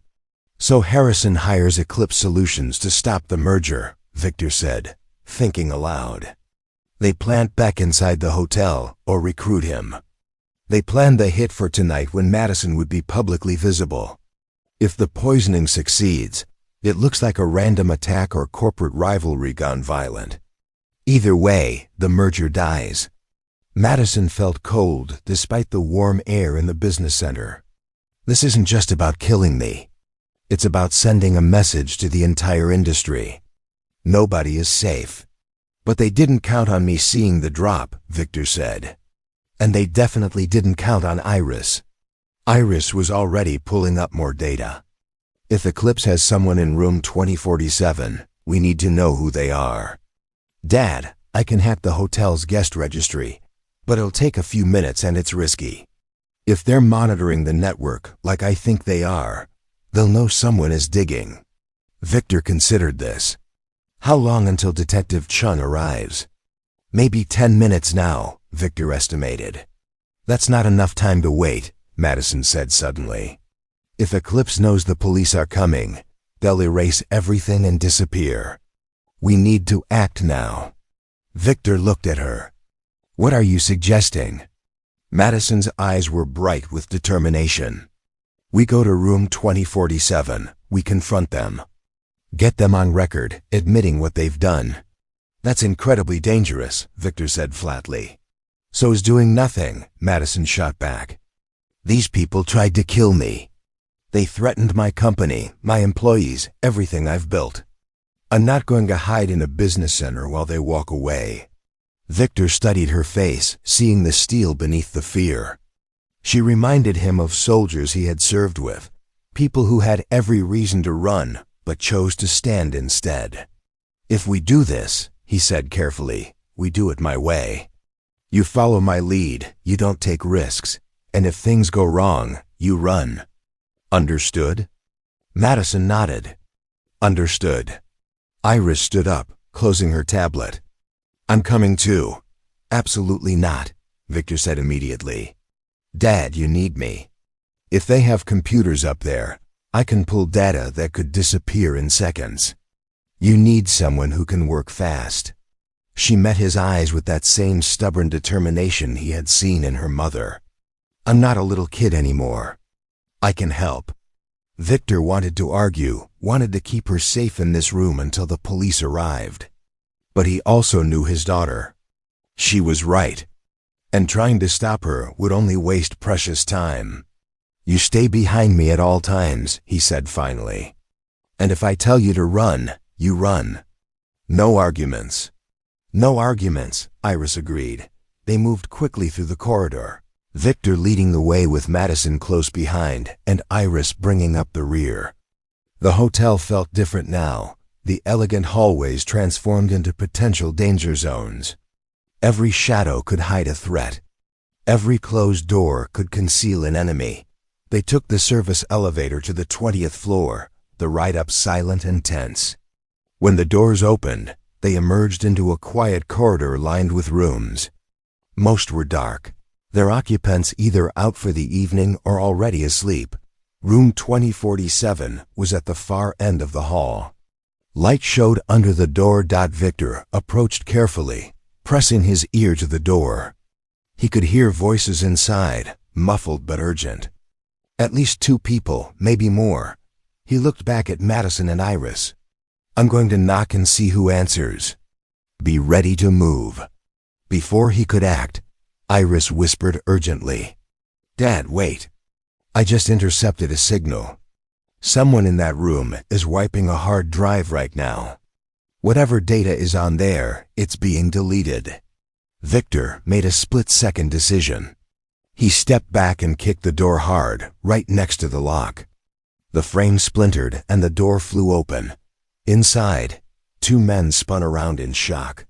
So Harrison hires Eclipse Solutions to stop the merger, Victor said, thinking aloud. They plant Beck inside the hotel or recruit him. They planned the hit for tonight when Madison would be publicly visible. If the poisoning succeeds, it looks like a random attack or corporate rivalry gone violent. Either way, the merger dies. Madison felt cold despite the warm air in the business center. This isn't just about killing me. It's about sending a message to the entire industry. Nobody is safe. But they didn't count on me seeing the drop, Victor said. And they definitely didn't count on Iris. Iris was already pulling up more data. If Eclipse has someone in room 2047, we need to know who they are. Dad, I can hack the hotel's guest registry, but it'll take a few minutes and it's risky. If they're monitoring the network like I think they are, they'll know someone is digging. Victor considered this. How long until Detective Chung arrives? Maybe 10 minutes now, Victor estimated. That's not enough time to wait, Madison said suddenly. If Eclipse knows the police are coming, they'll erase everything and disappear. We need to act now. Victor looked at her. What are you suggesting? Madison's eyes were bright with determination. We go to room 2047. We confront them. Get them on record, admitting what they've done. That's incredibly dangerous, Victor said flatly. So is doing nothing, Madison shot back. These people tried to kill me. They threatened my company, my employees, everything I've built. I'm not going to hide in a business center while they walk away. Victor studied her face, seeing the steel beneath the fear. She reminded him of soldiers he had served with, people who had every reason to run, but chose to stand instead. If we do this, he said carefully, we do it my way. You follow my lead, you don't take risks, and if things go wrong, you run. Understood? Madison nodded. Understood. Iris stood up, closing her tablet. I'm coming too. Absolutely not, Victor said immediately. Dad, you need me. If they have computers up there, I can pull data that could disappear in seconds. You need someone who can work fast. She met his eyes with that same stubborn determination he had seen in her mother. I'm not a little kid anymore. I can help. Victor wanted to argue, wanted to keep her safe in this room until the police arrived. But he also knew his daughter. She was right. And trying to stop her would only waste precious time. You stay behind me at all times, he said finally. And if I tell you to run, you run. No arguments. No arguments, Iris agreed. They moved quickly through the corridor, Victor leading the way with Madison close behind and Iris bringing up the rear. The hotel felt different now, the elegant hallways transformed into potential danger zones. Every shadow could hide a threat. Every closed door could conceal an enemy. They took the service elevator to the 20th floor, the ride up silent and tense. When the doors opened, they emerged into a quiet corridor lined with rooms. Most were dark, their occupants either out for the evening or already asleep. Room 2047 was at the far end of the hall. Light showed under the door. Victor approached carefully, pressing his ear to the door. He could hear voices inside, muffled but urgent. At least 2 people, maybe more. He looked back at Madison and Iris. I'm going to knock and see who answers. Be ready to move. Before he could act, Iris whispered urgently. Dad, wait. I just intercepted a signal. Someone in that room is wiping a hard drive right now. Whatever data is on there, it's being deleted. Victor made a split-second decision. He stepped back and kicked the door hard, right next to the lock. The frame splintered and the door flew open. Inside, 2 men spun around in shock.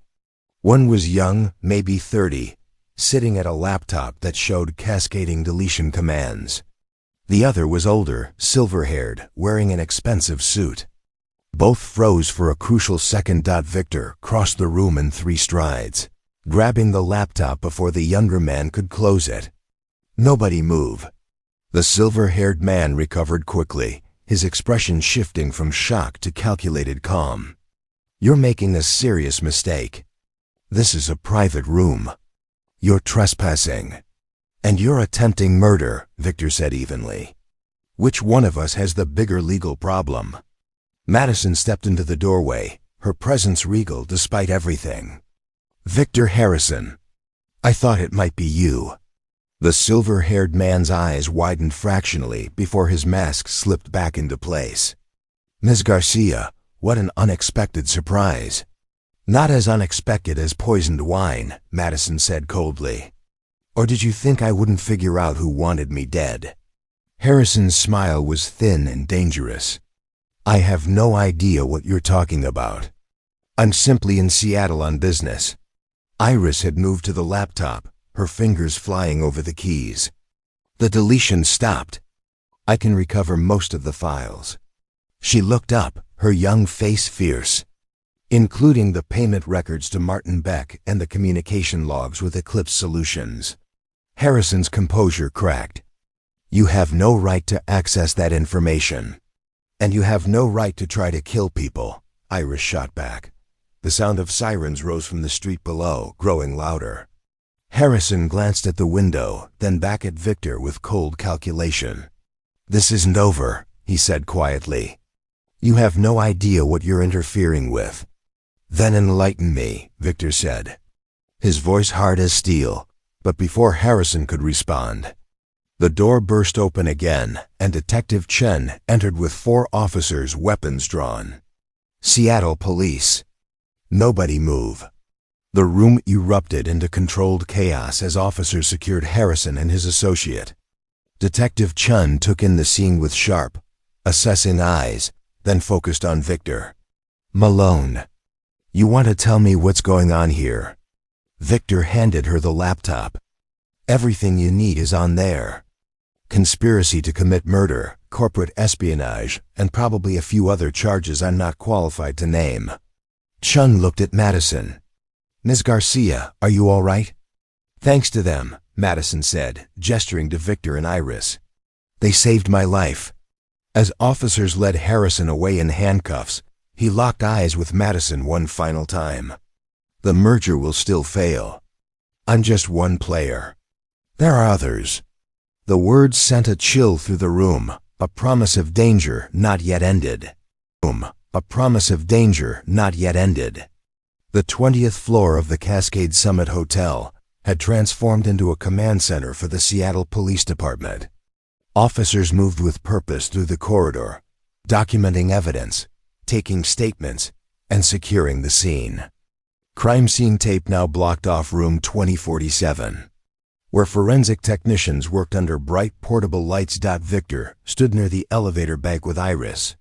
One was young, maybe 30, sitting at a laptop that showed cascading deletion commands. The other was older, silver-haired, wearing an expensive suit. Both froze for a crucial second. Victor crossed the room in 3 strides, grabbing the laptop before the younger man could close it. Nobody move. The silver-haired man recovered quickly, his expression shifting from shock to calculated calm. You're making a serious mistake. This is a private room. You're trespassing. And you're attempting murder, Victor said evenly. Which one of us has the bigger legal problem? Madison stepped into the doorway, her presence regal despite everything. Victor Harrison. I thought it might be you. The silver-haired man's eyes widened fractionally before his mask slipped back into place. Ms. Garcia, what an unexpected surprise. Not as unexpected as poisoned wine, Madison said coldly. Or did you think I wouldn't figure out who wanted me dead? Harrison's smile was thin and dangerous. I have no idea what you're talking about. I'm simply in Seattle on business. Iris had moved to the laptop, her fingers flying over the keys. The deletion stopped. I can recover most of the files. She looked up, her young face fierce. Including the payment records to Martin Beck and the communication logs with Eclipse Solutions. Harrison's composure cracked. You have no right to access that information. And you have no right to try to kill people, Iris shot back. The sound of sirens rose from the street below, growing louder. Harrison glanced at the window, then back at Victor with cold calculation. This isn't over, he said quietly. You have no idea what you're interfering with. Then enlighten me, Victor said. His voice hard as steel, but before Harrison could respond, the door burst open again, and Detective Chen entered with 4 officers, weapons drawn. Seattle police. Nobody move. The room erupted into controlled chaos as officers secured Harrison and his associate. Detective Chen took in the scene with sharp, assessing eyes, then focused on Victor. Malone. You want to tell me what's going on here? Victor handed her the laptop. Everything you need is on there. Conspiracy to commit murder, corporate espionage, and probably a few other charges I'm not qualified to name. Chun looked at Madison. Ms. Garcia, are you all right? Thanks to them, Madison said, gesturing to Victor and Iris. They saved my life. As officers led Harrison away in handcuffs, he locked eyes with Madison one final time. The merger will still fail. I'm just one player. There are others. The words sent a chill through the room, a promise of danger not yet ended. A promise of danger not yet ended. The 20th floor of the Cascade Summit Hotel had transformed into a command center for the Seattle Police Department. Officers moved with purpose through the corridor, documenting evidence, taking statements, and securing the scene. Crime scene tape now blocked off room 2047, where forensic technicians worked under bright portable lights. Victor stood near the elevator bank with Iris,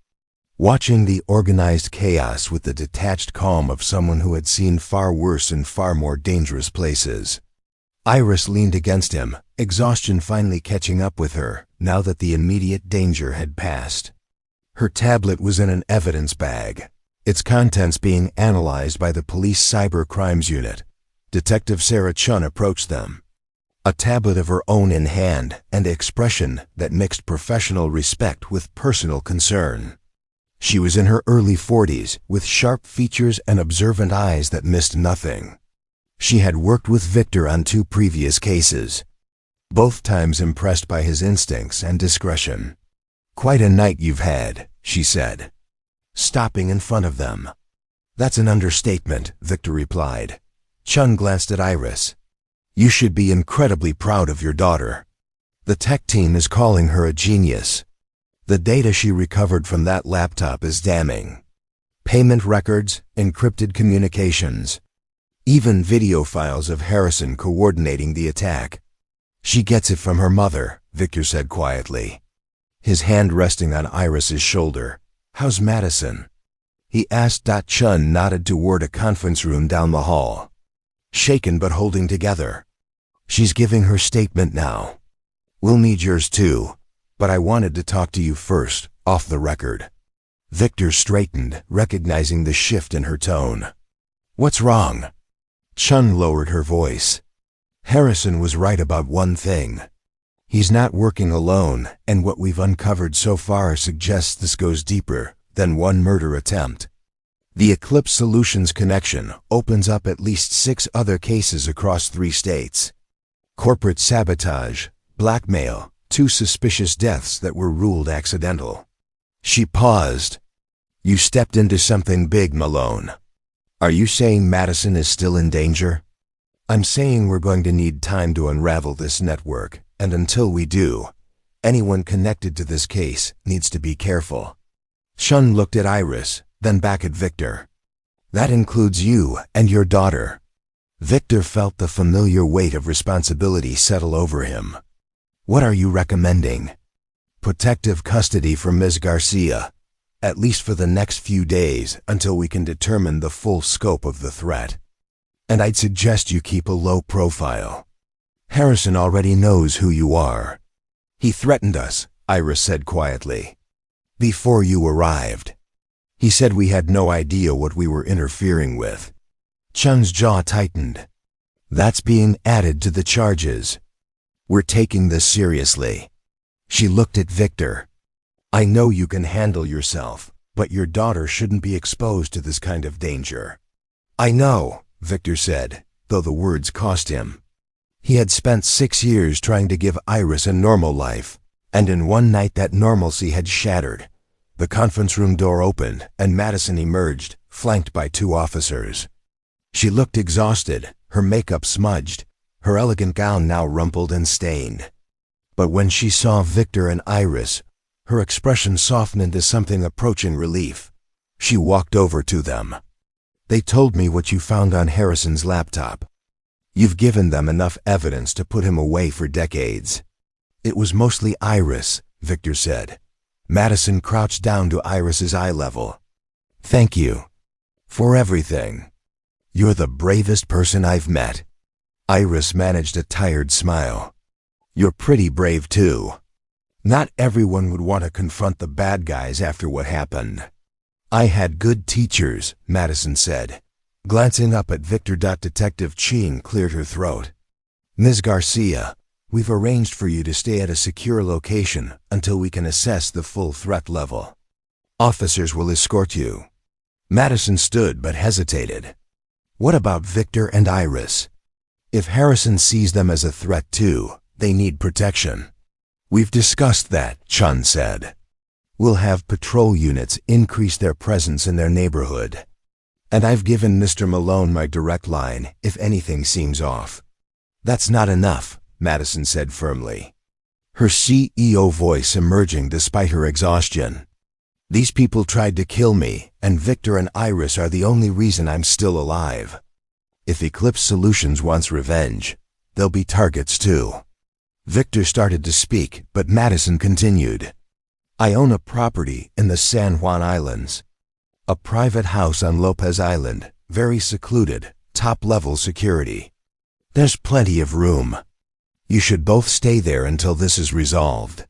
watching the organized chaos with the detached calm of someone who had seen far worse and far more dangerous places. Iris leaned against him, exhaustion finally catching up with her now that the immediate danger had passed. Her tablet was in an evidence bag, its contents being analyzed by the police cyber crimes unit. Detective Sarah Chun approached them, a tablet of her own in hand and expression that mixed professional respect with personal concern. She was in her early 40s, with sharp features and observant eyes that missed nothing. She had worked with Victor on 2 previous cases, both times impressed by his instincts and discretion. Quite a night you've had, she said, stopping in front of them. That's an understatement, Victor replied. Chun glanced at Iris. You should be incredibly proud of your daughter. The tech team is calling her a genius. The data she recovered from that laptop is damning. Payment records, encrypted communications, even video files of Harrison coordinating the attack. She gets it from her mother, Victor said quietly, his hand resting on Iris's shoulder. How's Madison? He asked. Chun nodded toward a conference room down the hall. Shaken but holding together. She's giving her statement now. We'll need yours too, but I wanted to talk to you first, off the record. Victor straightened, recognizing the shift in her tone. What's wrong? Chun lowered her voice. Harrison was right about one thing. He's not working alone, and what we've uncovered so far suggests this goes deeper than one murder attempt. The Eclipse Solutions connection opens up at least 6 other cases across 3 states. Corporate sabotage, blackmail, 2 suspicious deaths that were ruled accidental. She paused. You stepped into something big, Malone. Are you saying Madison is still in danger? I'm saying we're going to need time to unravel this network, and until we do, anyone connected to this case needs to be careful. Chun looked at Iris, then back at Victor. That includes you and your daughter. Victor felt the familiar weight of responsibility settle over him. What are you recommending? Protective custody for Ms. Garcia, at least for the next few days until we can determine the full scope of the threat. And I'd suggest you keep a low profile. Harrison already knows who you are. He threatened us, Iris said quietly. Before you arrived. He said we had no idea what we were interfering with. Chun's jaw tightened. That's being added to the charges. We're taking this seriously. She looked at Victor. I know you can handle yourself, but your daughter shouldn't be exposed to this kind of danger. I know, Victor said, though the words cost him. He had spent 6 years trying to give Iris a normal life, and in one night that normalcy had shattered. The conference room door opened, and Madison emerged, flanked by 2 officers. She looked exhausted, her makeup smudged, her elegant gown now rumpled and stained. But when she saw Victor and Iris, her expression softened into something approaching relief. She walked over to them. They told me what you found on Harrison's laptop. You've given them enough evidence to put him away for decades. It was mostly Iris, Victor said. Madison crouched down to Iris's eye level. Thank you. For everything. You're the bravest person I've met. Iris managed a tired smile. You're pretty brave too. Not everyone would want to confront the bad guys after what happened. I had good teachers, Madison said. Glancing up at Victor. Detective Ching cleared her throat. Ms. Garcia, we've arranged for you to stay at a secure location until we can assess the full threat level. Officers will escort you. Madison stood but hesitated. What about Victor and Iris? If Harrison sees them as a threat too, they need protection. We've discussed that, Chun said. We'll have patrol units increase their presence in their neighborhood. And I've given Mr. Malone my direct line if anything seems off. That's not enough, Madison said firmly. Her CEO voice emerging despite her exhaustion. These people tried to kill me, and Victor and Iris are the only reason I'm still alive. If Eclipse Solutions wants revenge, they'll be targets too. Victor started to speak, but Madison continued. I own a property in the San Juan Islands. A private house on Lopez Island, very secluded, top-level security. There's plenty of room. You should both stay there until this is resolved.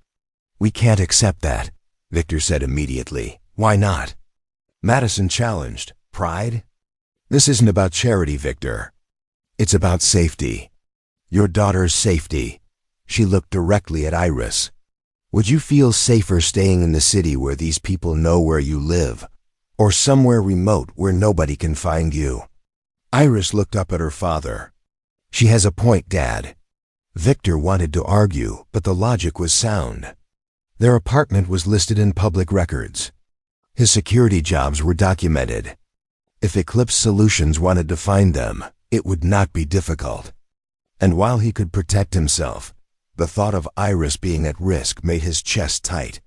We can't accept that, Victor said immediately. Why not? Madison challenged. Pride? This isn't about charity, Victor. It's about safety. Your daughter's safety. She looked directly at Iris. Would you feel safer staying in the city where these people know where you live, or somewhere remote where nobody can find you? Iris looked up at her father. She has a point, Dad. Victor wanted to argue, but the logic was sound. Their apartment was listed in public records. His security jobs were documented. If Eclipse Solutions wanted to find them, it would not be difficult. And while he could protect himself, the thought of Iris being at risk made his chest tight.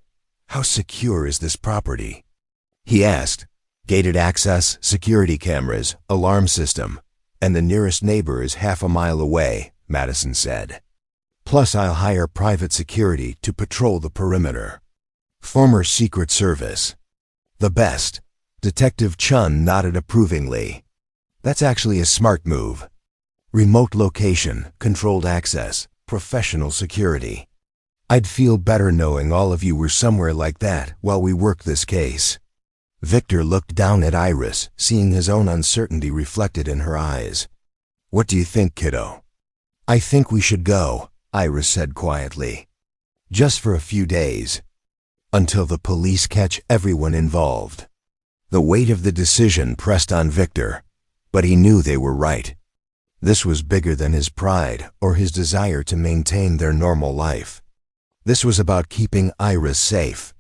How secure is this property? He asked. Gated access, security cameras, alarm system, and the nearest neighbor is half a mile away, Madison said. Plus I'll hire private security to patrol the perimeter. Former Secret Service. The best. Detective Chun nodded approvingly. That's actually a smart move. Remote location, controlled access, professional security. I'd feel better knowing all of you were somewhere like that while we work this case. Victor looked down at Iris, seeing his own uncertainty reflected in her eyes. What do you think, kiddo? I think we should go, Iris said quietly. Just for a few days. Until the police catch everyone involved. The weight of the decision pressed on Victor, but he knew they were right. This was bigger than his pride or his desire to maintain their normal life. This was about keeping Iris safe.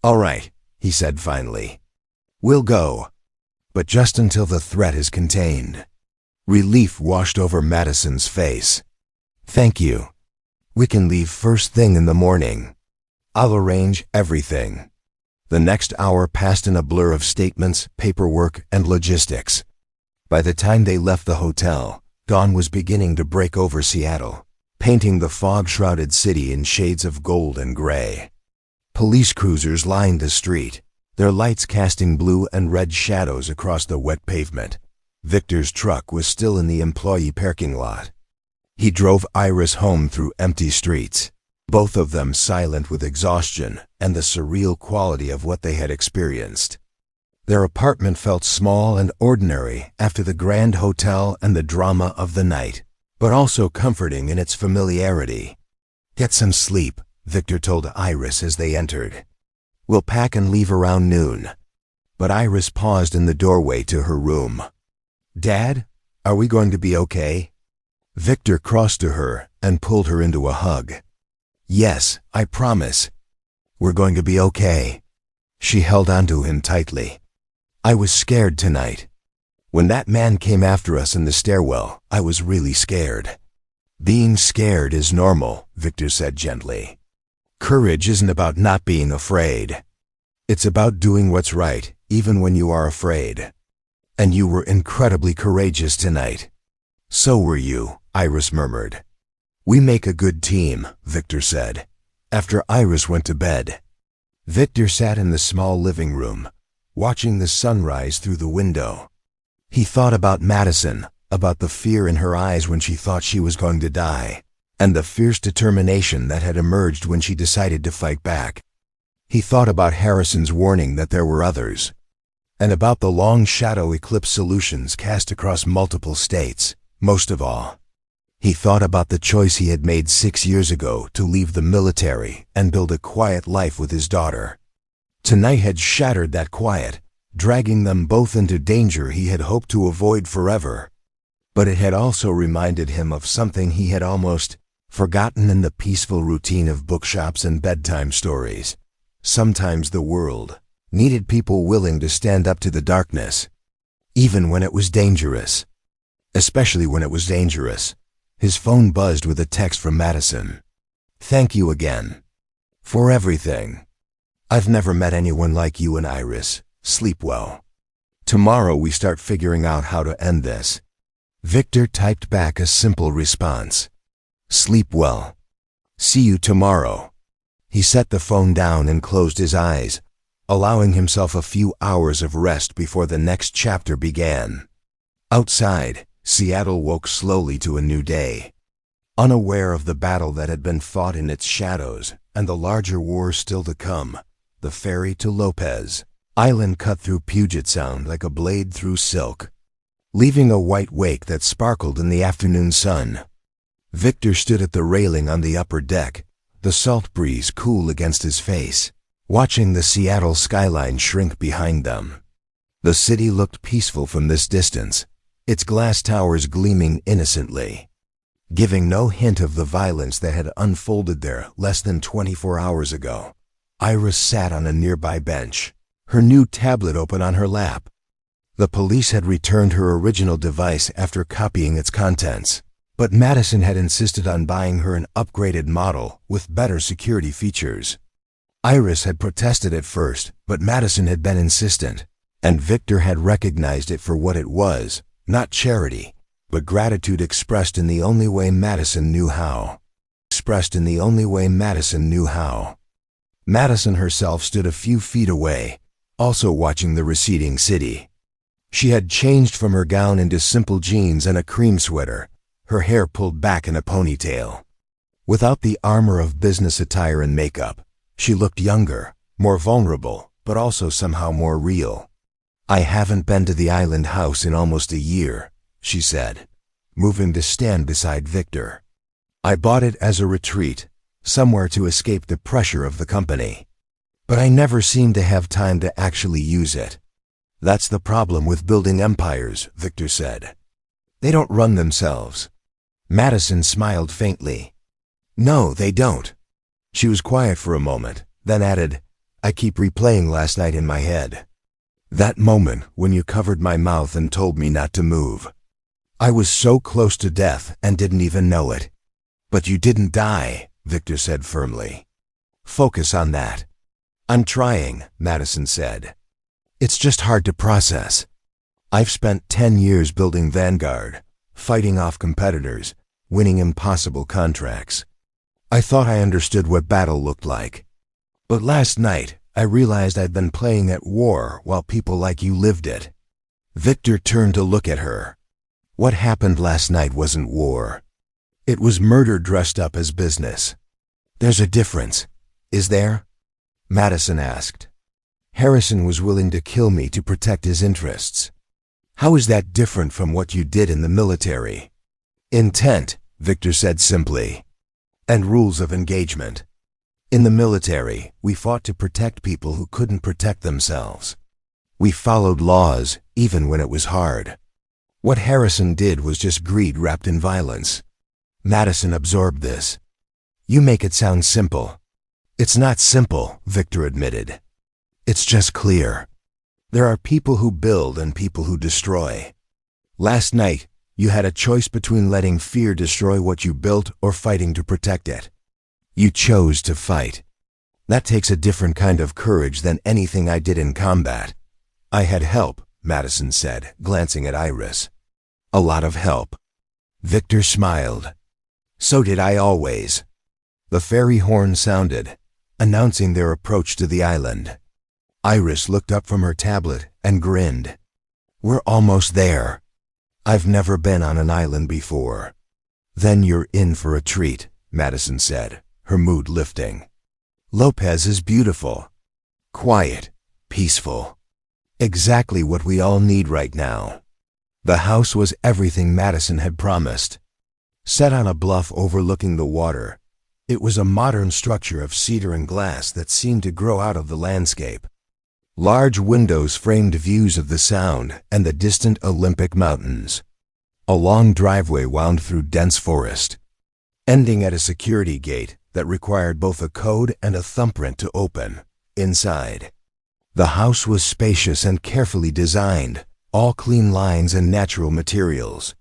All right, he said finally. We'll go, but just until the threat is contained. Relief washed over Madison's face. Thank you. We can leave first thing in the morning. I'll arrange everything. The next hour passed in a blur of statements, paperwork, and logistics. By the time they left the hotel, dawn was beginning to break over Seattle, painting the fog-shrouded city in shades of gold and gray. Police cruisers lined the street, their lights casting blue and red shadows across the wet pavement. Victor's truck was still in the employee parking lot. He drove Iris home through empty streets, both of them silent with exhaustion and the surreal quality of what they had experienced. Their apartment felt small and ordinary after the grand hotel and the drama of the night, but also comforting in its familiarity. "Get some sleep," Victor told Iris as they entered. "We'll pack and leave around noon." But Iris paused in the doorway to her room. "Dad, are we going to be okay?" Victor crossed to her and pulled her into a hug. "Yes, I promise. We're going to be okay." She held onto him tightly. "I was scared tonight. When that man came after us in the stairwell, I was really scared." "Being scared is normal," Victor said gently. "Courage isn't about not being afraid. It's about doing what's right, even when you are afraid. And you were incredibly courageous tonight." "So were you," Iris murmured. "We make a good team," Victor said, after Iris went to bed. Victor sat in the small living room, watching the sunrise through the window. He thought about Madison, about the fear in her eyes when she thought she was going to die, and the fierce determination that had emerged when she decided to fight back. He thought about Harrison's warning that there were others, and about the long shadow eclipse solutions cast across multiple states. Most of all, he thought about the choice he had made 6 years ago to leave the military and build a quiet life with his daughter. Tonight had shattered that quiet, dragging them both into danger he had hoped to avoid forever. But it had also reminded him of something he had almost forgotten in the peaceful routine of bookshops and bedtime stories. Sometimes the world needed people willing to stand up to the darkness, even when it was dangerous. Especially when it was dangerous. His phone buzzed with a text from Madison. "Thank you again. For everything. I've never met anyone like you and Iris. Sleep well. Tomorrow we start figuring out how to end this." Victor typed back a simple response. "Sleep well. See you tomorrow." He set the phone down and closed his eyes, allowing himself a few hours of rest before the next chapter began. Outside, Seattle woke slowly to a new day. Unaware of the battle that had been fought in its shadows and the larger war still to come, the ferry to Lopez Island cut through Puget Sound like a blade through silk, leaving a white wake that sparkled in the afternoon sun. Victor stood at the railing on the upper deck, the salt breeze cool against his face, watching the Seattle skyline shrink behind them. The city looked peaceful from this distance, its glass towers gleaming innocently, giving no hint of the violence that had unfolded there less than 24 hours ago. Iris sat on a nearby bench, her new tablet open on her lap. The police had returned her original device after copying its contents, but Madison had insisted on buying her an upgraded model with better security features. Iris had protested at first, but Madison had been insistent, and Victor had recognized it for what it was. Not charity, but gratitude expressed in the only way Madison knew how. Madison herself stood a few feet away, also watching the receding city. She had changed from her gown into simple jeans and a cream sweater, her hair pulled back in a ponytail. Without the armor of business attire and makeup, she looked younger, more vulnerable, but also somehow more real. "I haven't been to the island house in almost a year," she said, moving to stand beside Victor. "I bought it as a retreat, somewhere to escape the pressure of the company. But I never seem to have time to actually use it. That's the problem with building empires," Victor said. "They don't run themselves." Madison smiled faintly. "No, they don't." She was quiet for a moment, then added, "I keep replaying last night in my head. That moment when you covered my mouth and told me not to move. I was so close to death and didn't even know it." "But you didn't die," Victor said firmly. "Focus on that." I'm trying, Madison said. It's just hard to process. I've spent 10 years building Vanguard, fighting off competitors, winning impossible contracts. I thought I understood what battle looked like. But last night, I realized I'd been playing at war while people like you lived it. Victor turned to look at her. What happened last night wasn't war. It was murder dressed up as business. There's a difference, is there? Madison asked. Harrison was willing to kill me to protect his interests. How is that different from what you did in the military? Intent, Victor said simply, and rules of engagement. In the military, we fought to protect people who couldn't protect themselves. We followed laws, even when it was hard. What Harrison did was just greed wrapped in violence. Madison absorbed this. You make it sound simple. It's not simple, Victor admitted. It's just clear. There are people who build and people who destroy. Last night, you had a choice between letting fear destroy what you built or fighting to protect it. You chose to fight. That takes a different kind of courage than anything I did in combat. I had help, Madison said, glancing at Iris. A lot of help. Victor smiled. So did I always. The ferry horn sounded, announcing their approach to the island. Iris looked up from her tablet and grinned. We're almost there. I've never been on an island before. Then you're in for a treat, Madison said, her mood lifting. Lopez is beautiful. Quiet, peaceful. Exactly what we all need right now. The house was everything Madison had promised. Set on a bluff overlooking the water, it was a modern structure of cedar and glass that seemed to grow out of the landscape. Large windows framed views of the Sound and the distant Olympic Mountains. A long driveway wound through dense forest, ending at a security gate that required both a code and a thumbprint to open. Inside, the house was spacious and carefully designed, all clean lines and natural materials.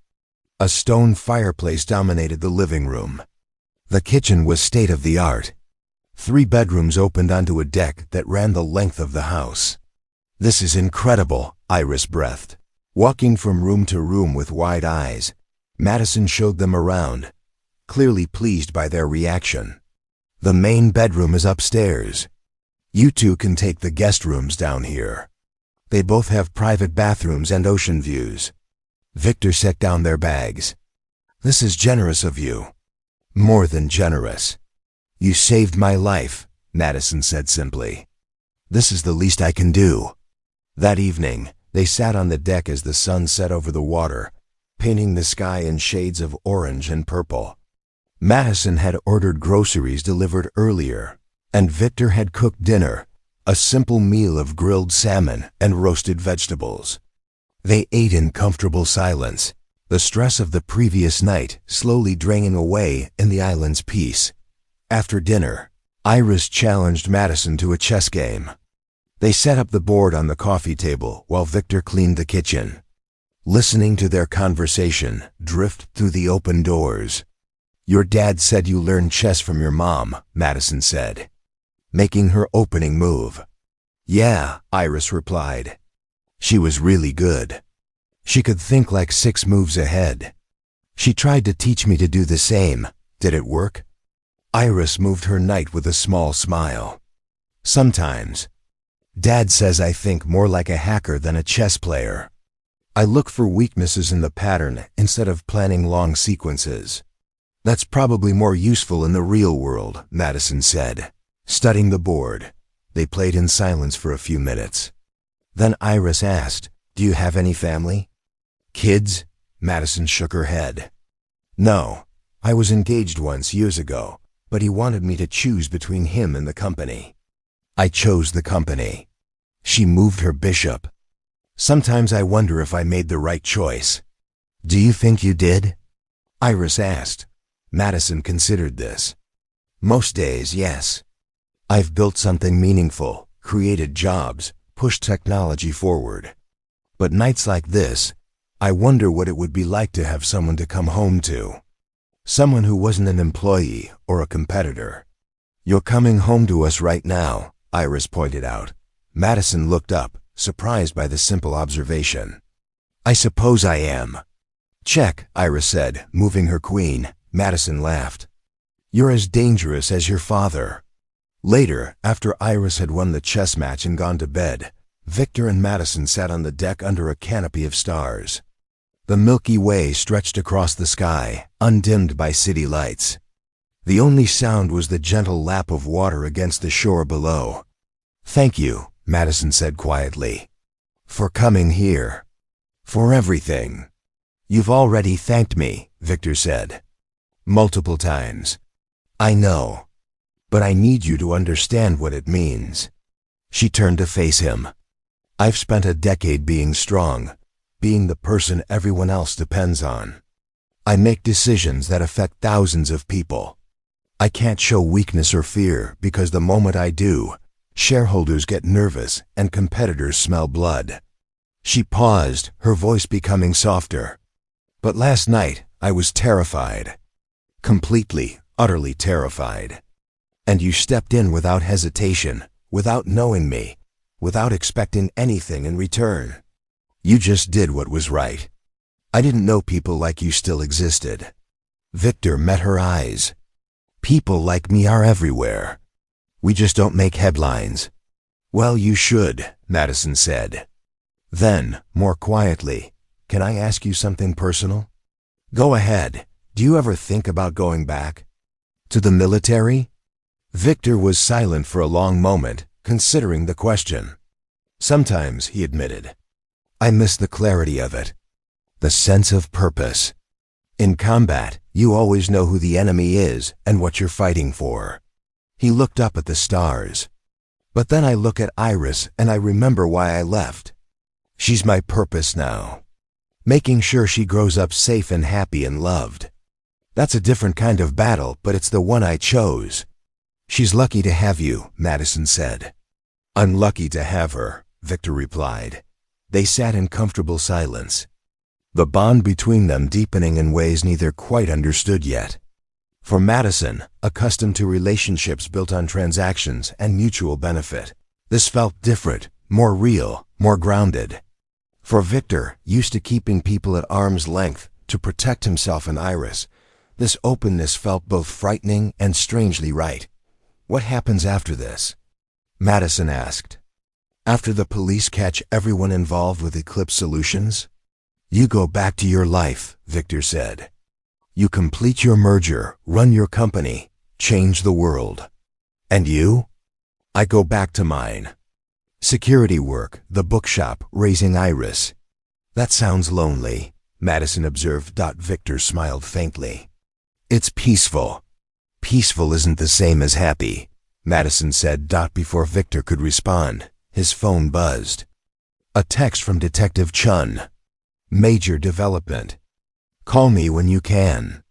A stone fireplace dominated the living room. The kitchen was state-of-the-art. 3 bedrooms opened onto a deck that ran the length of the house. This is incredible, Iris breathed. Walking from room to room with wide eyes, Madison showed them around, clearly pleased by their reaction. The main bedroom is upstairs. You two can take the guest rooms down here. They both have private bathrooms and ocean views. Victor set down their bags. This is generous of you. More than generous. You saved my life, Madison said simply. This is the least I can do. That evening, they sat on the deck as the sun set over the water, painting the sky in shades of orange and purple. Madison had ordered groceries delivered earlier, and Victor had cooked dinner, a simple meal of grilled salmon and roasted vegetables. They ate in comfortable silence, the stress of the previous night slowly draining away in the island's peace. After dinner, Iris challenged Madison to a chess game. They set up the board on the coffee table while Victor cleaned the kitchen. Listening to their conversation drift through the open doors. Your dad said you learned chess from your mom, Madison said, making her opening move. Yeah, Iris replied. She was really good. She could think like 6 moves ahead. She tried to teach me to do the same. Did it work? Iris moved her knight with a small smile. Sometimes. Dad says I think more like a hacker than a chess player. I look for weaknesses in the pattern instead of planning long sequences. That's probably more useful in the real world, Madison said, studying the board. They played in silence for a few minutes. Then Iris asked, Do you have any family? Kids? Madison shook her head. No, I was engaged once years ago, but he wanted me to choose between him and the company. I chose the company. She moved her bishop. Sometimes I wonder if I made the right choice. Do you think you did? Iris asked. Madison considered this. Most days, yes. I've built something meaningful, created jobs, pushed technology forward. But nights like this, I wonder what it would be like to have someone to come home to. Someone who wasn't an employee or a competitor. You're coming home to us right now, Iris pointed out. Madison looked up, surprised by the simple observation. I suppose I am. Check, Iris said, moving her queen. Madison laughed. You're as dangerous as your father. Later, after Iris had won the chess match and gone to bed, Victor and Madison sat on the deck under a canopy of stars. The Milky Way stretched across the sky, undimmed by city lights. The only sound was the gentle lap of water against the shore below. Thank you, Madison said quietly. For coming here. For everything. You've already thanked me, Victor said. Multiple times. I know. But I need you to understand what it means. She turned to face him. I've spent a decade being strong, being the person everyone else depends on. I make decisions that affect thousands of people. I can't show weakness or fear because the moment I do, shareholders get nervous and competitors smell blood. She paused, her voice becoming softer. But last night, I was terrified. Completely, utterly terrified. And you stepped in without hesitation, without knowing me, without expecting anything in return. You just did what was right. I didn't know people like you still existed. Victor met her eyes. People like me are everywhere. We just don't make headlines. Well, you should, Madison said. Then, more quietly, can I ask you something personal? Go ahead. Do you ever think about going back? To the military? Victor was silent for a long moment, considering the question. Sometimes, he admitted. I miss the clarity of it. The sense of purpose. In combat, you always know who the enemy is and what you're fighting for. He looked up at the stars. But then I look at Iris and I remember why I left. She's my purpose now. Making sure she grows up safe and happy and loved. That's a different kind of battle, but it's the one I chose. She's lucky to have you, Madison said. I'm lucky to have her, Victor replied. They sat in comfortable silence. The bond between them deepening in ways neither quite understood yet. For Madison, accustomed to relationships built on transactions and mutual benefit, this felt different, more real, more grounded. For Victor, used to keeping people at arm's length to protect himself and Iris, this openness felt both frightening and strangely right. What happens after this? Madison asked. After the police catch everyone involved with Eclipse Solutions? You go back to your life, Victor said. You complete your merger, run your company, change the world. And you? I go back to mine. Security work, the bookshop, raising Iris. That sounds lonely, Madison observed. Victor smiled faintly. It's peaceful. Peaceful isn't the same as happy, Madison said. Before Victor could respond, his phone buzzed. A text from Detective Chun. Major development. Call me when you can.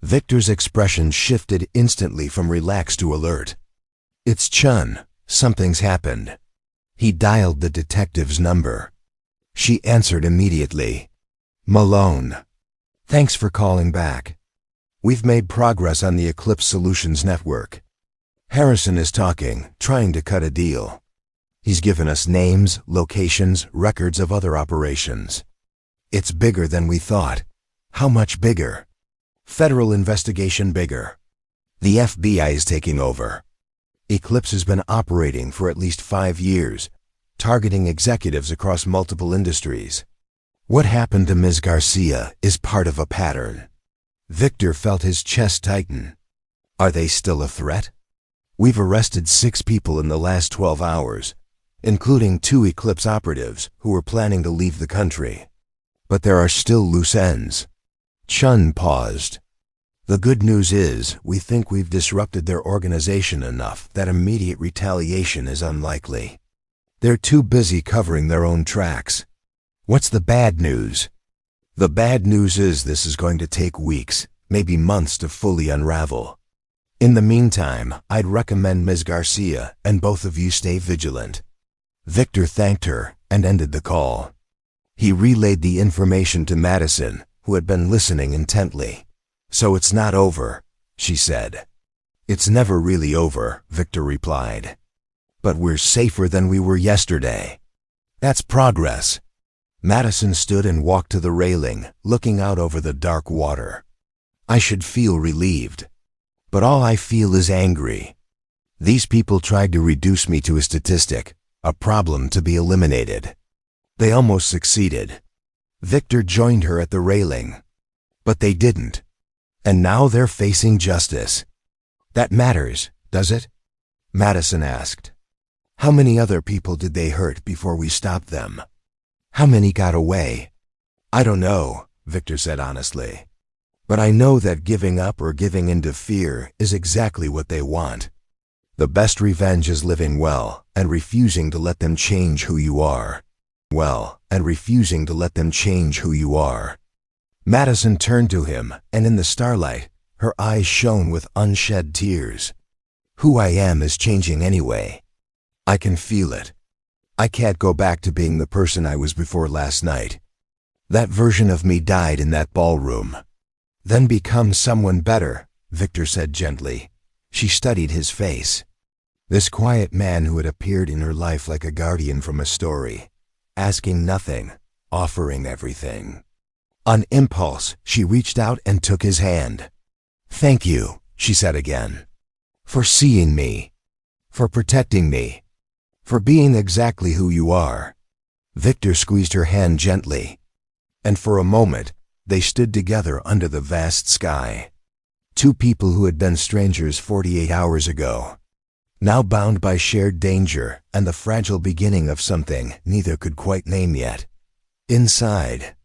Victor's expression shifted instantly from relaxed to alert. It's Chun. Something's happened. He dialed the detective's number. She answered immediately. Malone. Thanks for calling back. We've made progress on the Eclipse Solutions network. Harrison is talking, trying to cut a deal. He's given us names, locations, records of other operations. It's bigger than we thought. How much bigger? Federal investigation bigger. The FBI is taking over. Eclipse has been operating for at least 5 years, targeting executives across multiple industries. What happened to Ms. Garcia is part of a pattern. Victor felt his chest tighten. Are they still a threat? We've arrested 6 people in the last 12 hours, including 2 Eclipse operatives who were planning to leave the country. But there are still loose ends. Chun paused. The good news is, we think we've disrupted their organization enough that immediate retaliation is unlikely. They're too busy covering their own tracks. What's the bad news? The bad news is this is going to take weeks, maybe months to fully unravel. In the meantime, I'd recommend Ms. Garcia and both of you stay vigilant. Victor thanked her and ended the call. He relayed the information to Madison, who had been listening intently. So it's not over, she said. It's never really over, Victor replied. But we're safer than we were yesterday. That's progress. Madison stood and walked to the railing, looking out over the dark water. I should feel relieved. But all I feel is angry. These people tried to reduce me to a statistic, a problem to be eliminated. They almost succeeded. Victor joined her at the railing. But they didn't. And now they're facing justice. That matters, does it? Madison asked. How many other people did they hurt before we stopped them? How many got away? I don't know, Victor said honestly. But I know that giving up or giving in to fear is exactly what they want. The best revenge is living well and refusing to let them change who you are. Refusing to let them change who you are. Madison turned to him, and in the starlight, her eyes shone with unshed tears. Who I am is changing anyway. I can feel it. I can't go back to being the person I was before last night. That version of me died in that ballroom. Then become someone better, Victor said gently. She studied his face. This quiet man who had appeared in her life like a guardian from a story, asking nothing, offering everything. On impulse, she reached out and took his hand. Thank you, she said again. For seeing me. For protecting me. For being exactly who you are. Victor squeezed her hand gently. And for a moment, they stood together under the vast sky. Two people who had been strangers 48 hours ago. Now bound by shared danger and the fragile beginning of something neither could quite name yet. Inside,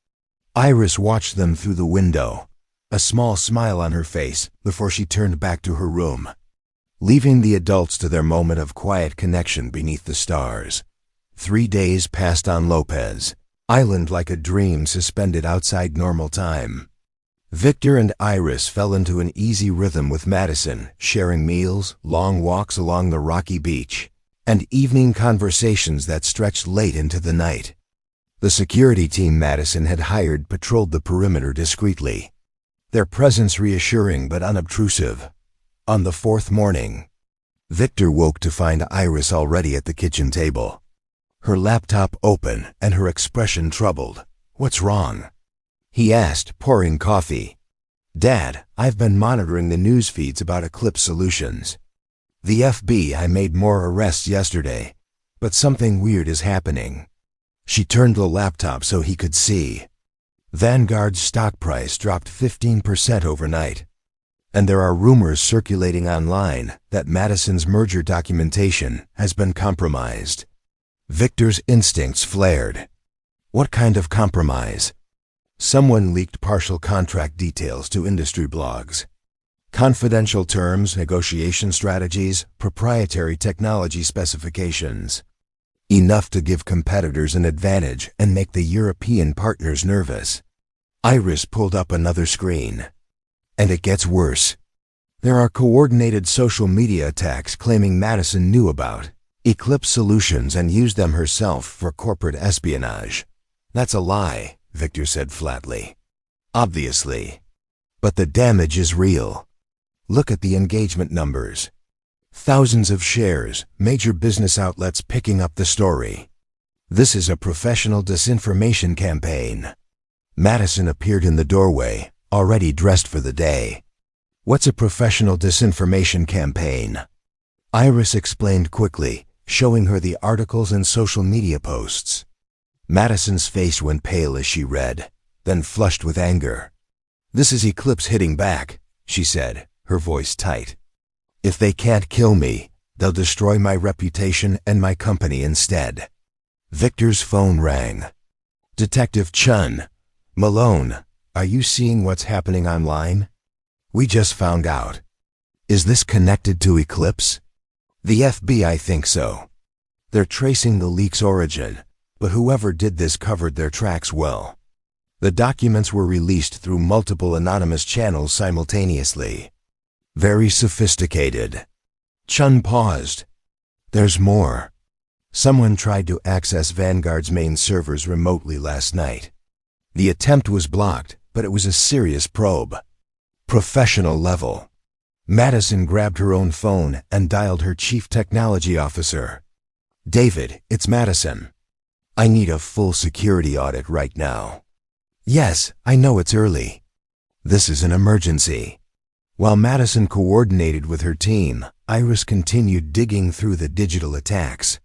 Iris watched them through the window, a small smile on her face before she turned back to her room, leaving the adults to their moment of quiet connection beneath the stars. 3 days passed on Lopez Island like a dream suspended outside normal time. Victor and Iris fell into an easy rhythm with Madison, sharing meals, long walks along the rocky beach, and evening conversations that stretched late into the night. The security team Madison had hired patrolled the perimeter discreetly, their presence reassuring but unobtrusive. On the fourth morning, Victor woke to find Iris already at the kitchen table, her laptop open and her expression troubled. What's wrong? He asked, pouring coffee. Dad, I've been monitoring the news feeds about Eclipse Solutions. The FBI made more arrests yesterday, but something weird is happening. She turned the laptop so he could see. Vanguard's stock price dropped 15% overnight. And there are rumors circulating online that Madison's merger documentation has been compromised. Victor's instincts flared. What kind of compromise? Someone leaked partial contract details to industry blogs. Confidential terms, negotiation strategies, proprietary technology specifications. Enough to give competitors an advantage and make the European partners nervous. Iris pulled up another screen. And it gets worse. There are coordinated social media attacks claiming Madison knew about Eclipse Solutions and used them herself for corporate espionage. That's a lie, Victor said flatly. Obviously. But the damage is real. Look at the engagement numbers. Thousands of shares, major business outlets picking up the story. This is a professional disinformation campaign. Madison appeared in the doorway, already dressed for the day. What's a professional disinformation campaign? Iris explained quickly, showing her the articles and social media posts. Madison's face went pale as she read, then flushed with anger. This is Eclipse hitting back, she said, her voice tight. If they can't kill me, they'll destroy my reputation and my company instead. Victor's phone rang. Detective Chun. Malone, are you seeing what's happening online? We just found out. Is this connected to Eclipse? The FBI think so. They're tracing the leak's origin, but whoever did this covered their tracks well. The documents were released through multiple anonymous channels simultaneously. Very sophisticated. Chun paused. There's more. Someone tried to access Vanguard's main servers remotely last night. The attempt was blocked, but it was a serious probe. Professional level. Madison grabbed her own phone and dialed her chief technology officer. David, it's Madison. I need a full security audit right now. Yes, I know it's early. This is an emergency. While Madison coordinated with her team, Iris continued digging through the digital attacks.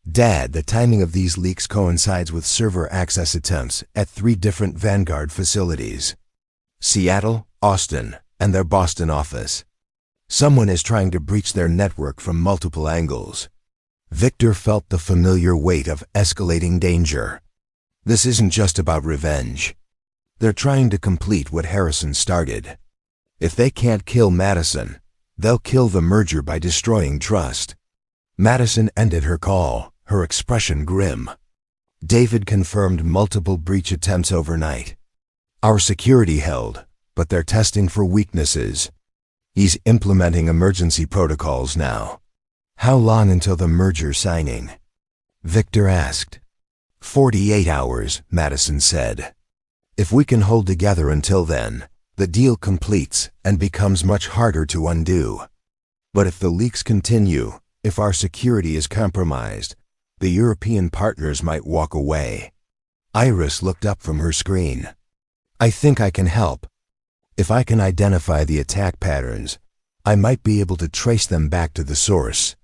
Dad, the timing of these leaks coincides with server access attempts at 3 different Vanguard facilities: Seattle, Austin, and their Boston office. Someone is trying to breach their network from multiple angles. Victor felt the familiar weight of escalating danger. This isn't just about revenge. They're trying to complete what Harrison started. If they can't kill Madison, they'll kill the merger by destroying trust. Madison ended her call, her expression grim. David confirmed multiple breach attempts overnight. Our security held, but they're testing for weaknesses. He's implementing emergency protocols now. How long until the merger signing? Victor asked. 48 hours, Madison said. If we can hold together until then, the deal completes and becomes much harder to undo. But if the leaks continue, if our security is compromised, the European partners might walk away. Iris looked up from her screen. I think I can help. If I can identify the attack patterns, I might be able to trace them back to the source.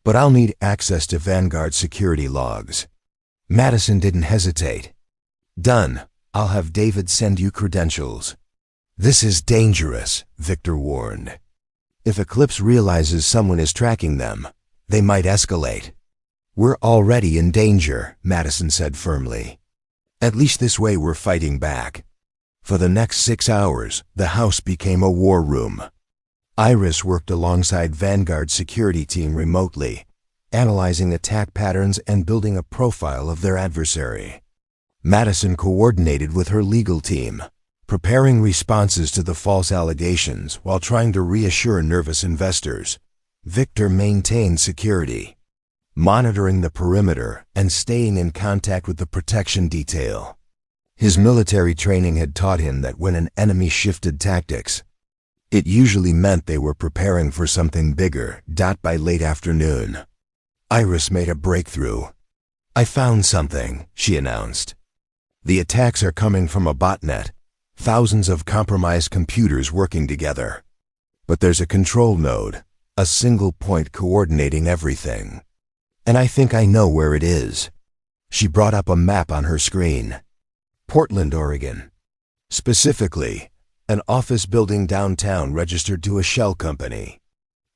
But I'll need access to Vanguard security logs. Madison didn't hesitate. Done. I'll have David send you credentials. This is dangerous, Victor warned. If Eclipse realizes someone is tracking them, they might escalate. We're already in danger, Madison said firmly. At least this way we're fighting back. For the next 6 hours, the house became a war room. Iris worked alongside Vanguard's security team remotely, analyzing attack patterns and building a profile of their adversary. Madison coordinated with her legal team, preparing responses to the false allegations while trying to reassure nervous investors. Victor maintained security, monitoring the perimeter and staying in contact with the protection detail. His military training had taught him that when an enemy shifted tactics, it usually meant they were preparing for something bigger. By late afternoon, Iris made a breakthrough. I found something, she announced. The attacks are coming from a botnet, thousands of compromised computers working together. But there's a control node, a single point coordinating everything. And I think I know where it is. She brought up a map on her screen. Portland, Oregon. Specifically, an office building downtown registered to a shell company.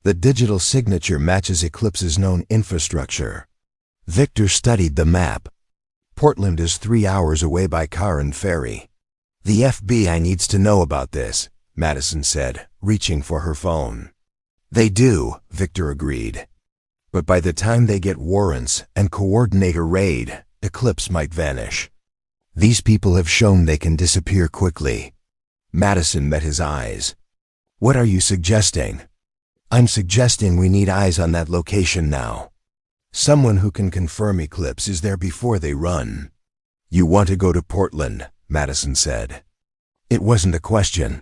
The digital signature matches Eclipse's known infrastructure. Victor studied the map. Portland is 3 hours away by car and ferry. The FBI needs to know about this, Madison said, reaching for her phone. They do, Victor agreed. But by the time they get warrants and coordinate a raid, Eclipse might vanish. These people have shown they can disappear quickly. Madison met his eyes. What are you suggesting? I'm suggesting we need eyes on that location now. Someone who can confirm Eclipse is there before they run. You want to go to Portland, Madison said. It wasn't a question.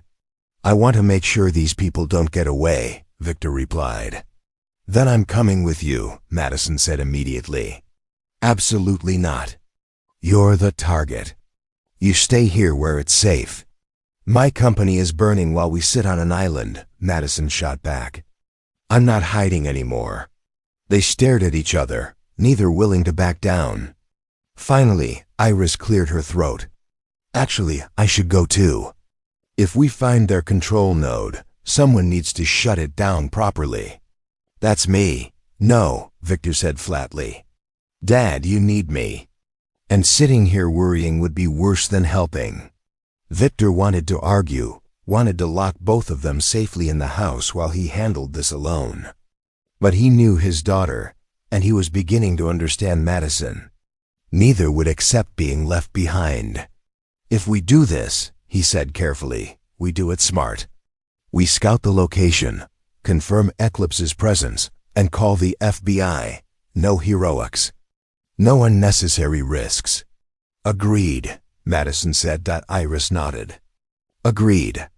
I want to make sure these people don't get away, Victor replied. Then I'm coming with you, Madison said immediately. Absolutely not. You're the target. You stay here where it's safe. My company is burning while we sit on an island, Madison shot back. I'm not hiding anymore. They stared at each other, neither willing to back down. Finally, Iris cleared her throat. Actually, I should go too. If we find their control node, someone needs to shut it down properly. That's me. No, Victor said flatly. Dad, you need me. And sitting here worrying would be worse than helping. Victor wanted to argue, wanted to lock both of them safely in the house while he handled this alone. But he knew his daughter, and he was beginning to understand Madison. Neither would accept being left behind. If we do this, he said carefully, we do it smart. We scout the location, confirm Eclipse's presence, and call the FBI. No heroics. No unnecessary risks. Agreed, Madison said. Iris nodded. Agreed.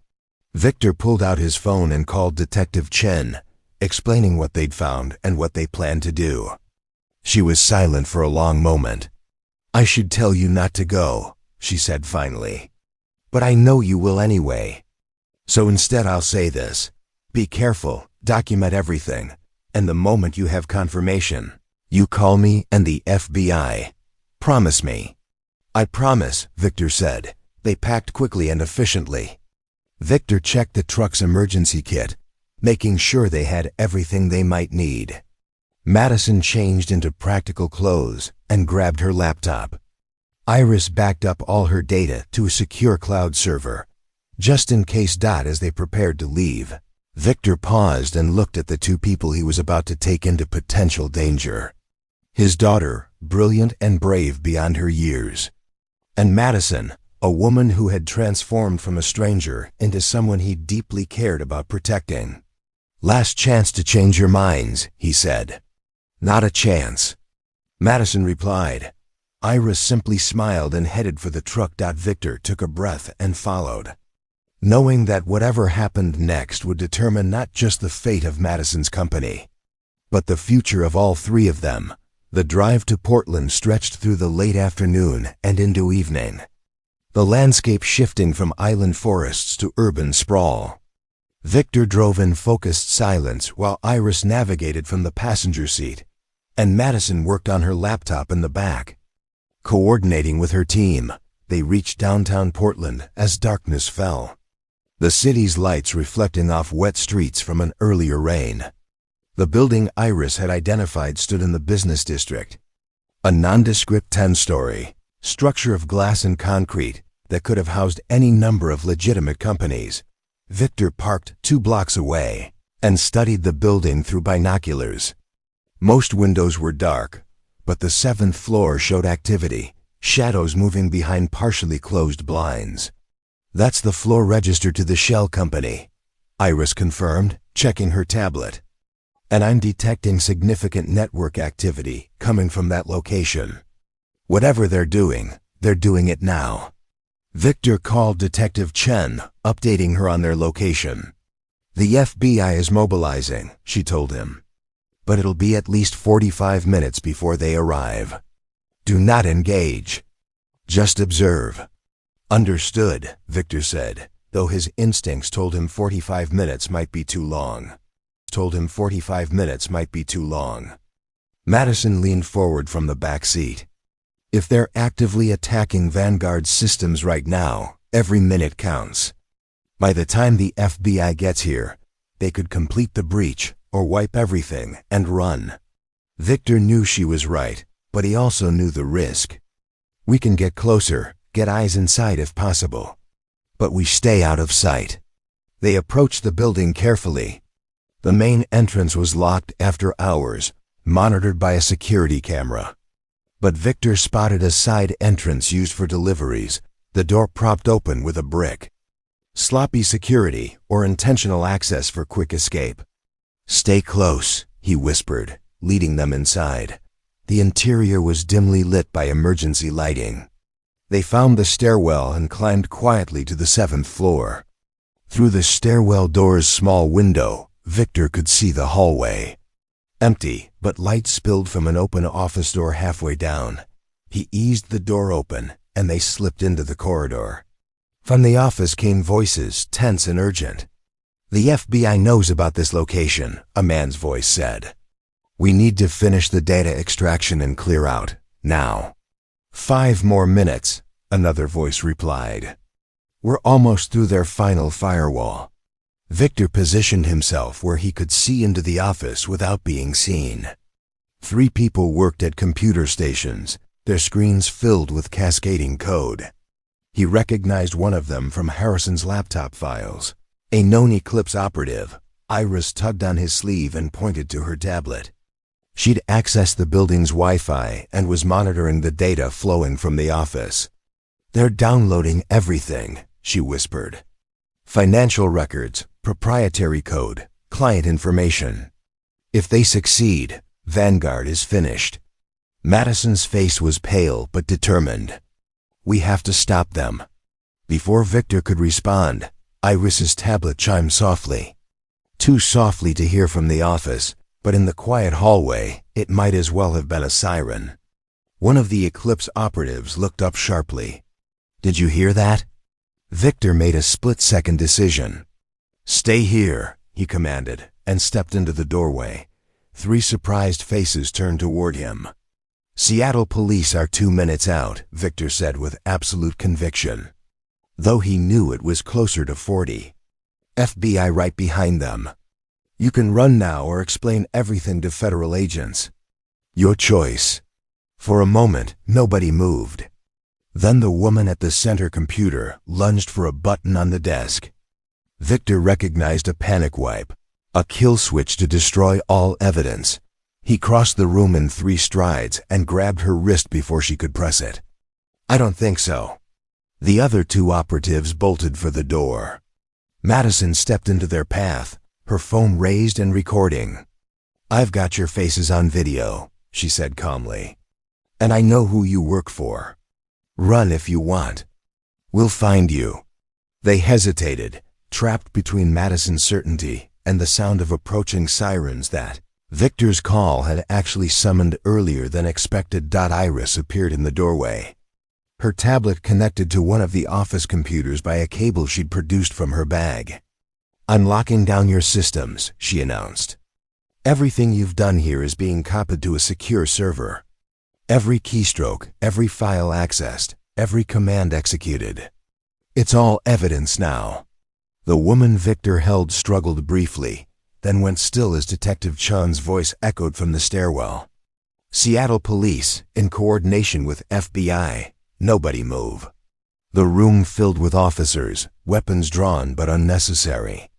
Victor pulled out his phone and called Detective Chen, explaining what they'd found and what they planned to do. She was silent for a long moment. "I should tell you not to go," she said finally. "But I know you will anyway. So instead I'll say this. Be careful, document everything, and the moment you have confirmation, you call me and the FBI. Promise me." "I promise," Victor said. They packed quickly and efficiently. Victor checked the truck's emergency kit, making sure they had everything they might need. Madison changed into practical clothes and grabbed her laptop. Iris backed up all her data to a secure cloud server, just in case. As they prepared to leave, Victor paused and looked at the two people he was about to take into potential danger. His daughter, brilliant and brave beyond her years, and Madison, a woman who had transformed from a stranger into someone he deeply cared about protecting. "Last chance to change your minds," he said. "Not a chance," Madison replied. Iris simply smiled and headed for the truck. Victor took a breath and followed, knowing that whatever happened next would determine not just the fate of Madison's company, but the future of all three of them. The drive to Portland stretched through the late afternoon and into evening, the landscape shifting from island forests to urban sprawl. Victor drove in focused silence while Iris navigated from the passenger seat, and Madison worked on her laptop in the back. Coordinating with her team, they reached downtown Portland as darkness fell, the city's lights reflecting off wet streets from an earlier rain. The building Iris had identified stood in the business district, a nondescript 10-story structure of glass and concrete that could have housed any number of legitimate companies. Victor parked 2 blocks away and studied the building through binoculars. Most windows were dark, but the 7th floor showed activity, shadows moving behind partially closed blinds. "That's the floor registered to the shell company," Iris confirmed, checking her tablet. "And I'm detecting significant network activity coming from that location. Whatever they're doing it now." Victor called Detective Chen, updating her on their location. "The FBI is mobilizing," she told him, "but it'll be at least 45 minutes before they arrive. Do not engage. Just observe." "Understood," Victor said, though his instincts told him 45 minutes might be too long. Madison leaned forward from the back seat. "If they're actively attacking Vanguard's systems right now, every minute counts. By the time the FBI gets here, they could complete the breach or wipe everything and run." Victor knew she was right, but he also knew the risk. "We can get closer, get eyes inside if possible, but we stay out of sight." They approached the building carefully. The main entrance was locked after hours, monitored by a security camera. But Victor spotted a side entrance used for deliveries, the door propped open with a brick. Sloppy security or intentional access for quick escape. "Stay close," he whispered, leading them inside. The interior was dimly lit by emergency lighting. They found the stairwell and climbed quietly to the 7th floor. Through the stairwell door's small window, Victor could see the hallway. Empty, but light spilled from an open office door halfway down. He eased the door open, and they slipped into the corridor. From the office came voices, tense and urgent. "The FBI knows about this location," a man's voice said. "We need to finish the data extraction and clear out, now." "5 more minutes," another voice replied. "We're almost through their final firewall." Victor positioned himself where he could see into the office without being seen. 3 people worked at computer stations, their screens filled with cascading code. He recognized one of them from Harrison's laptop files. A known Eclipse operative. Iris tugged on his sleeve and pointed to her tablet. She'd accessed the building's Wi-Fi and was monitoring the data flowing from the office. "They're downloading everything," she whispered. "Financial records, proprietary code, client information. If they succeed, Vanguard is finished." Madison's face was pale but determined. "We have to stop them." Before Victor could respond, Iris's tablet chimed softly. Too softly to hear from the office, but in the quiet hallway, It might as well have been a siren. One of the Eclipse operatives looked up sharply. "Did you hear that?" Victor made a split-second decision. "Stay here," he commanded, and stepped into the doorway. 3 surprised faces turned toward him. "Seattle police are 2 minutes out," Victor said with absolute conviction, though he knew it was closer to 40. "FBI right behind them. You can run now or explain everything to federal agents. Your choice." For a moment, nobody moved. Then the woman at the center computer lunged for a button on the desk. Victor recognized a panic wipe, a kill switch to destroy all evidence. He crossed the room in 3 strides and grabbed her wrist before she could press it. "I don't think so." The other 2 operatives bolted for the door. Madison stepped into their path, her phone raised and recording. "I've got your faces on video," she said calmly. "And I know who you work for. Run if you want. We'll find you." They hesitated, trapped between Madison's certainty and the sound of approaching sirens that Victor's call had actually summoned earlier than expected. Iris appeared in the doorway, her tablet connected to one of the office computers by a cable she'd produced from her bag. "I'm locking down your systems," she announced. "Everything you've done here is being copied to a secure server. Every keystroke, every file accessed, every command executed. It's all evidence now." The woman Victor held struggled briefly, then went still as Detective Chun's voice echoed from the stairwell. "Seattle Police, in coordination with FBI, nobody move." The room filled with officers, weapons drawn but unnecessary.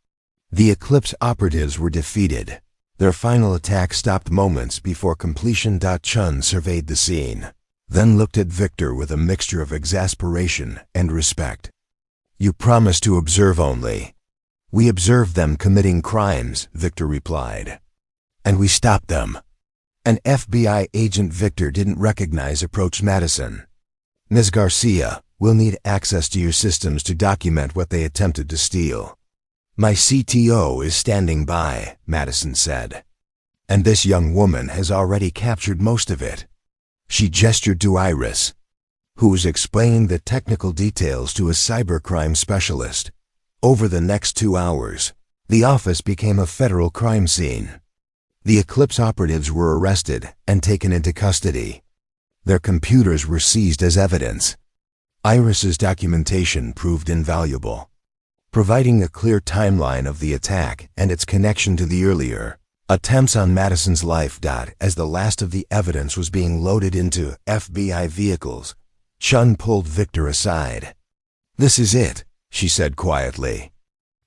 The Eclipse operatives were defeated. Their final attack stopped moments before completion. Chun surveyed the scene, then looked at Victor with a mixture of exasperation and respect. "You promised to observe only." "We observed them committing crimes," Victor replied. "And we stopped them." An FBI agent Victor didn't recognize approached Madison. "Ms. Garcia, we'll need access to your systems to document what they attempted to steal." "My CTO is standing by," Madison said. "And this young woman has already captured most of it." She gestured to Iris, who was explaining the technical details to a cybercrime specialist. Over the next 2 hours, the office became a federal crime scene. The Eclipse operatives were arrested and taken into custody. Their computers were seized as evidence. Iris's documentation proved invaluable, providing a clear timeline of the attack and its connection to the earlier attempts on Madison's life. As the last of the evidence was being loaded into FBI vehicles, Chun pulled Victor aside. "This is it," she said quietly.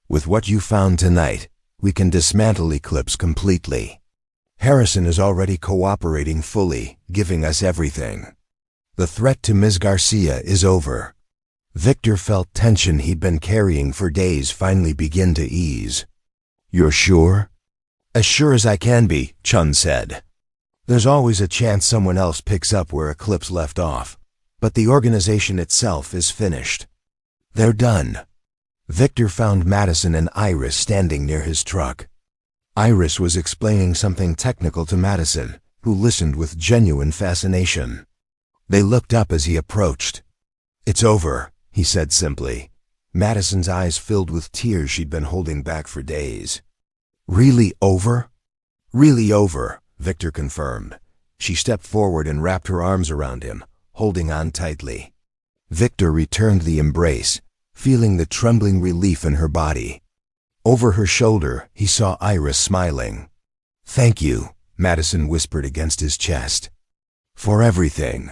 "With what you found tonight, we can dismantle Eclipse completely. Harrison is already cooperating fully, giving us everything. The threat to Ms. Garcia is over." Victor felt tension he'd been carrying for days finally begin to ease. "You're sure?" "As sure as I can be," Chun said. "There's always a chance someone else picks up where Eclipse left off, but the organization itself is finished. They're done." Victor found Madison and Iris standing near his truck. Iris was explaining something technical to Madison, who listened with genuine fascination. They looked up as he approached. "It's over," he said simply. Madison's eyes filled with tears she'd been holding back for days. "Really over?" "Really over," Victor confirmed. She stepped forward and wrapped her arms around him, holding on tightly. Victor returned the embrace, feeling the trembling relief in her body. Over her shoulder, he saw Iris smiling. "Thank you," Madison whispered against his chest. "For everything."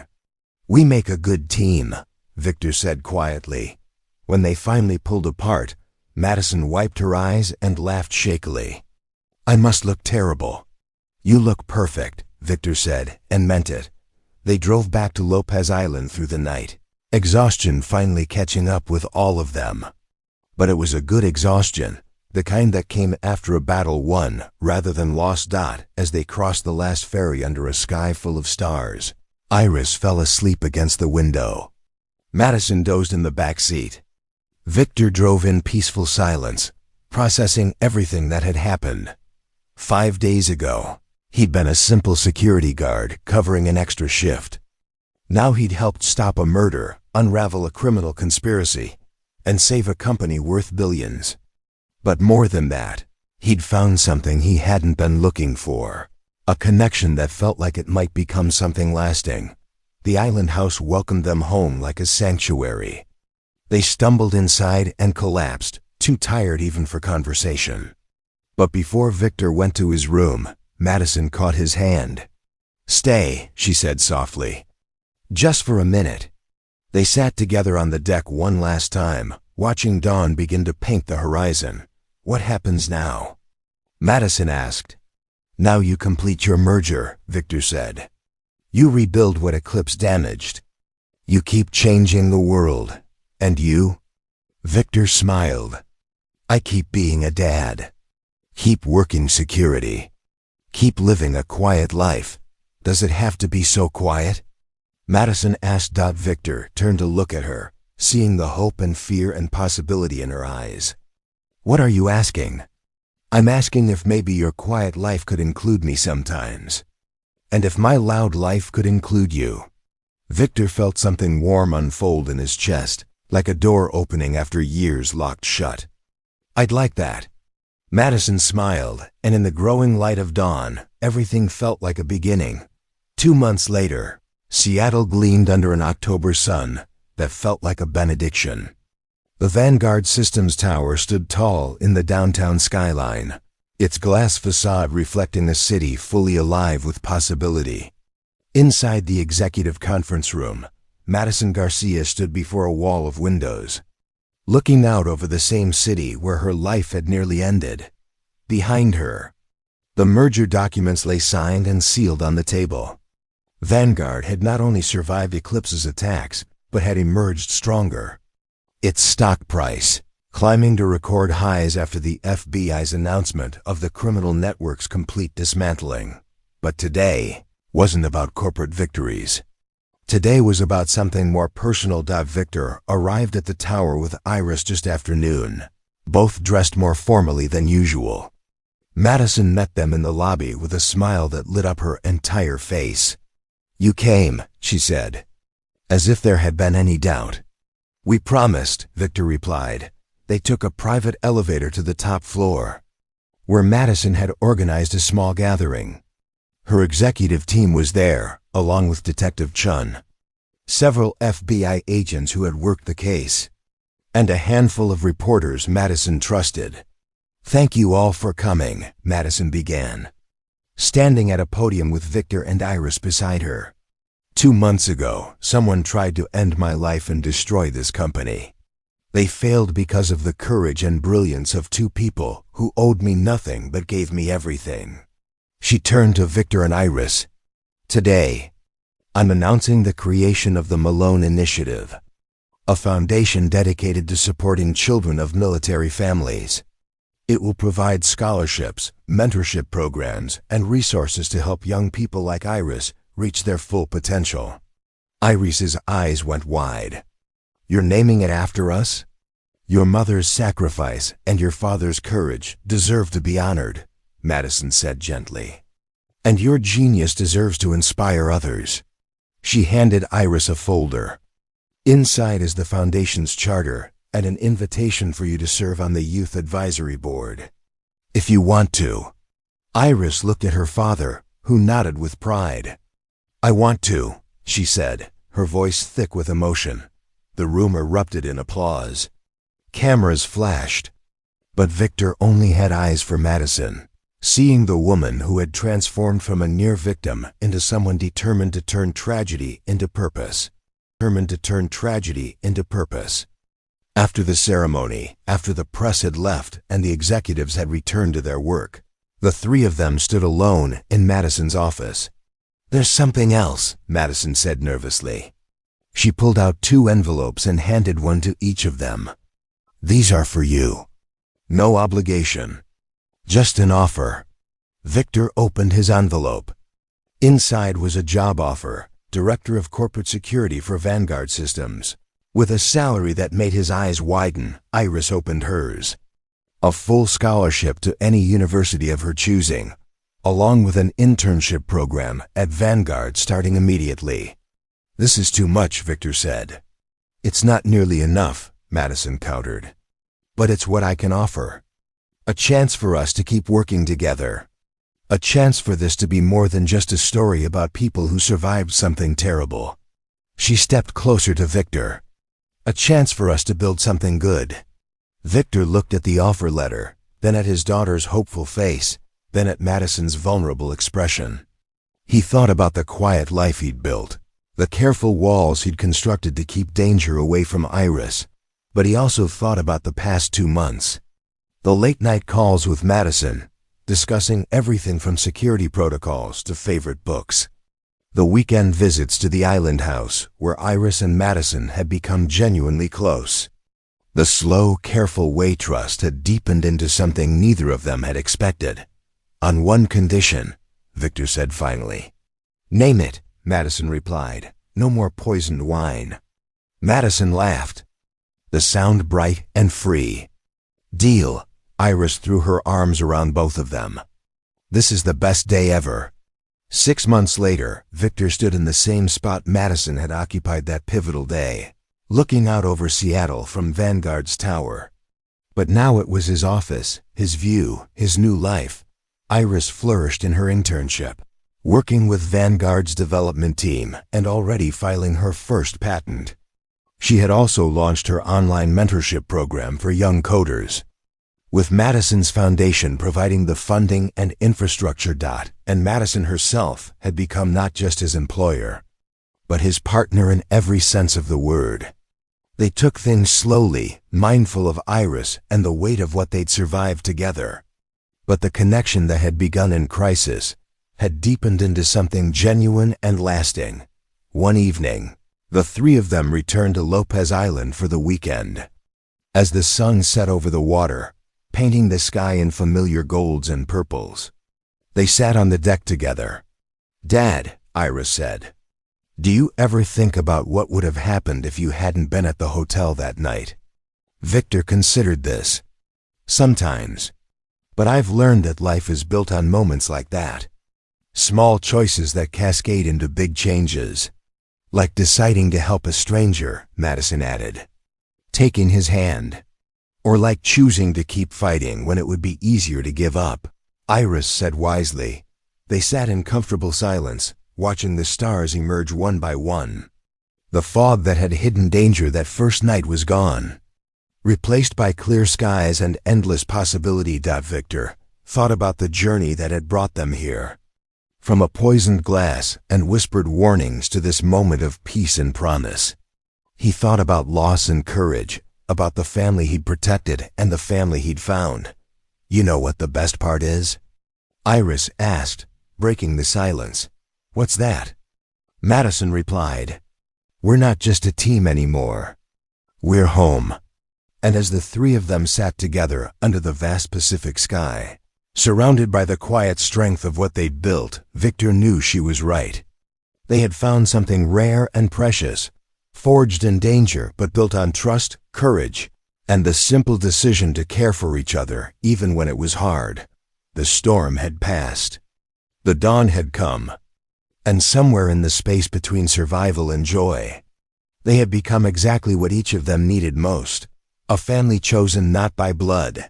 "We make a good team," Victor said quietly. When they finally pulled apart, Madison wiped her eyes and laughed shakily. "I must look terrible." "You look perfect," Victor said, and meant it. They drove back to Lopez Island through the night, exhaustion finally catching up with all of them. But it was a good exhaustion, the kind that came after a battle won rather than lost. As they crossed the last ferry under a sky full of stars, Iris fell asleep against the window. Madison dozed in the back seat. Victor drove in peaceful silence, processing everything that had happened. 5 days ago, He'd been a simple security guard covering an extra shift. Now he'd helped stop a murder, unravel a criminal conspiracy, and save a company worth billions. But more than that, he'd found something he hadn't been looking for. A connection that felt like it might become something lasting. The island house welcomed them home like a sanctuary. They stumbled inside and collapsed, too tired even for conversation. But before Victor went to his room, Madison caught his hand. "Stay," she said softly. "Just for a minute." They sat together on the deck one last time, watching dawn begin to paint the horizon. "What happens now?" Madison asked. "Now you complete your merger," Victor said. "You rebuild what Eclipse damaged. You keep changing the world. And you?" Victor smiled. "I keep being a dad. Keep working security. Keep living a quiet life. Does it have to be so quiet?" Madison asked. Victor turned to look at her, seeing the hope and fear and possibility in her eyes. "What are you asking?" "I'm asking if maybe your quiet life could include me sometimes. And if my loud life could include you." Victor felt something warm unfold in his chest, like a door opening after years locked shut. "I'd like that." Madison smiled, and in the growing light of dawn, everything felt like a beginning. 2 months later, Seattle gleamed under an October sun that felt like a benediction. The Vanguard Systems Tower stood tall in the downtown skyline, its glass facade reflecting a city fully alive with possibility. Inside the executive conference room, Madison Garcia stood before a wall of windows, looking out over the same city where her life had nearly ended. Behind her, the merger documents lay signed and sealed on the table. Vanguard had not only survived Eclipse's attacks, but had emerged stronger. Its stock price, climbing to record highs after the FBI's announcement of the criminal network's complete dismantling. But today wasn't about corporate victories. Today was about something more personal. Victor arrived at the tower with Iris just after noon, both dressed more formally than usual. Madison met them in the lobby with a smile that lit up her entire face. "You came," she said, as if there had been any doubt. "We promised," Victor replied. They took a private elevator to the top floor, where Madison had organized a small gathering. Her executive team was there, along with Detective Chun, several FBI agents who had worked the case, and a handful of reporters Madison trusted. "Thank you all for coming," Madison began, standing at a podium with Victor and Iris beside her. 2 months ago, someone tried to end my life and destroy this company. They failed because of the courage and brilliance of 2 people who owed me nothing but gave me everything." She turned to Victor and Iris. "Today, I'm announcing the creation of the Malone Initiative, a foundation dedicated to supporting children of military families. It will provide scholarships, mentorship programs, and resources to help young people like Iris reach their full potential." Iris's eyes went wide. "You're naming it after us? Your mother's sacrifice and your father's courage deserve to be honored," Madison said gently. "And your genius deserves to inspire others." She handed Iris a folder. "Inside is the Foundation's charter and an invitation for you to serve on the Youth Advisory Board, if you want to." Iris looked at her father, who nodded with pride. "I want to," she said, her voice thick with emotion. The room erupted in applause. Cameras flashed, but Victor only had eyes for Madison. Seeing the woman who had transformed from a near victim into someone determined to turn tragedy into purpose. After the ceremony, after the press had left and the executives had returned to their work, the 3 of them stood alone in Madison's office. "There's something else," Madison said nervously. She pulled out 2 envelopes and handed one to each of them. "These are for you. No obligation. Just an offer." Victor opened his envelope. Inside was a job offer, Director of Corporate Security for Vanguard Systems. With a salary that made his eyes widen, Iris opened hers. A full scholarship to any university of her choosing, along with an internship program at Vanguard starting immediately. "This is too much," Victor said. "It's not nearly enough," Madison countered. "But it's what I can offer. A chance for us to keep working together. A chance for this to be more than just a story about people who survived something terrible." She stepped closer to Victor. "A chance for us to build something good." Victor looked at the offer letter, then at his daughter's hopeful face, then at Madison's vulnerable expression. He thought about the quiet life he'd built, the careful walls he'd constructed to keep danger away from Iris, but he also thought about the past 2 months. The late-night calls with Madison, discussing everything from security protocols to favorite books. The weekend visits to the island house, where Iris and Madison had become genuinely close. The slow, careful way trust had deepened into something neither of them had expected. "On one condition," Victor said finally. "Name it," Madison replied. "No more poisoned wine." Madison laughed, the sound bright and free. "Deal." Iris threw her arms around both of them. "This is the best day ever." 6 months later, Victor stood in the same spot Madison had occupied that pivotal day, looking out over Seattle from Vanguard's tower. But now it was his office, his view, his new life. Iris flourished in her internship, working with Vanguard's development team and already filing her first patent. She had also launched her online mentorship program for young coders, with Madison's foundation providing the funding and infrastructure. And Madison herself had become not just his employer, but his partner in every sense of the word. They took things slowly, mindful of Iris and the weight of what they'd survived together. But the connection that had begun in crisis had deepened into something genuine and lasting. One evening, the three of them returned to Lopez Island for the weekend. As the sun set over the water, painting the sky in familiar golds and purples, they sat on the deck together. "Dad," Iris said, "do you ever think about what would have happened if you hadn't been at the hotel that night?" Victor considered this. "Sometimes. But I've learned that life is built on moments like that. Small choices that cascade into big changes. Like deciding to help a stranger," Madison added, "taking his hand. Or like choosing to keep fighting when it would be easier to give up." Iris said wisely. They sat in comfortable silence, watching the stars emerge one by one. The fog that had hidden danger that first night was gone, replaced by clear skies and endless possibility. Victor thought about the journey that had brought them here. From a poisoned glass and whispered warnings to this moment of peace and promise. He thought about loss and courage, about the family he'd protected and the family he'd found. "You know what the best part is?" Iris asked, breaking the silence. "What's that?" Madison replied, "We're not just a team anymore. We're home." And as the three of them sat together under the vast Pacific sky, surrounded by the quiet strength of what they'd built, Victor knew she was right. They had found something rare and precious, forged in danger but built on trust, courage, and the simple decision to care for each other even when it was hard. The storm had passed. The dawn had come. And somewhere in the space between survival and joy, they had become exactly what each of them needed most. A family chosen not by blood,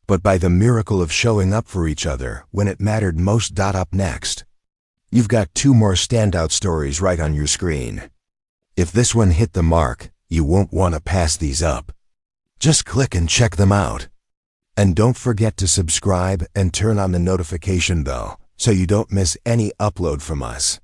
but by the miracle of showing up for each other when it mattered most. Up next, you've got 2 more standout stories right on your screen. If this one hit the mark, you won't want to pass these up. Just click and check them out. And don't forget to subscribe and turn on the notification bell so you don't miss any upload from us.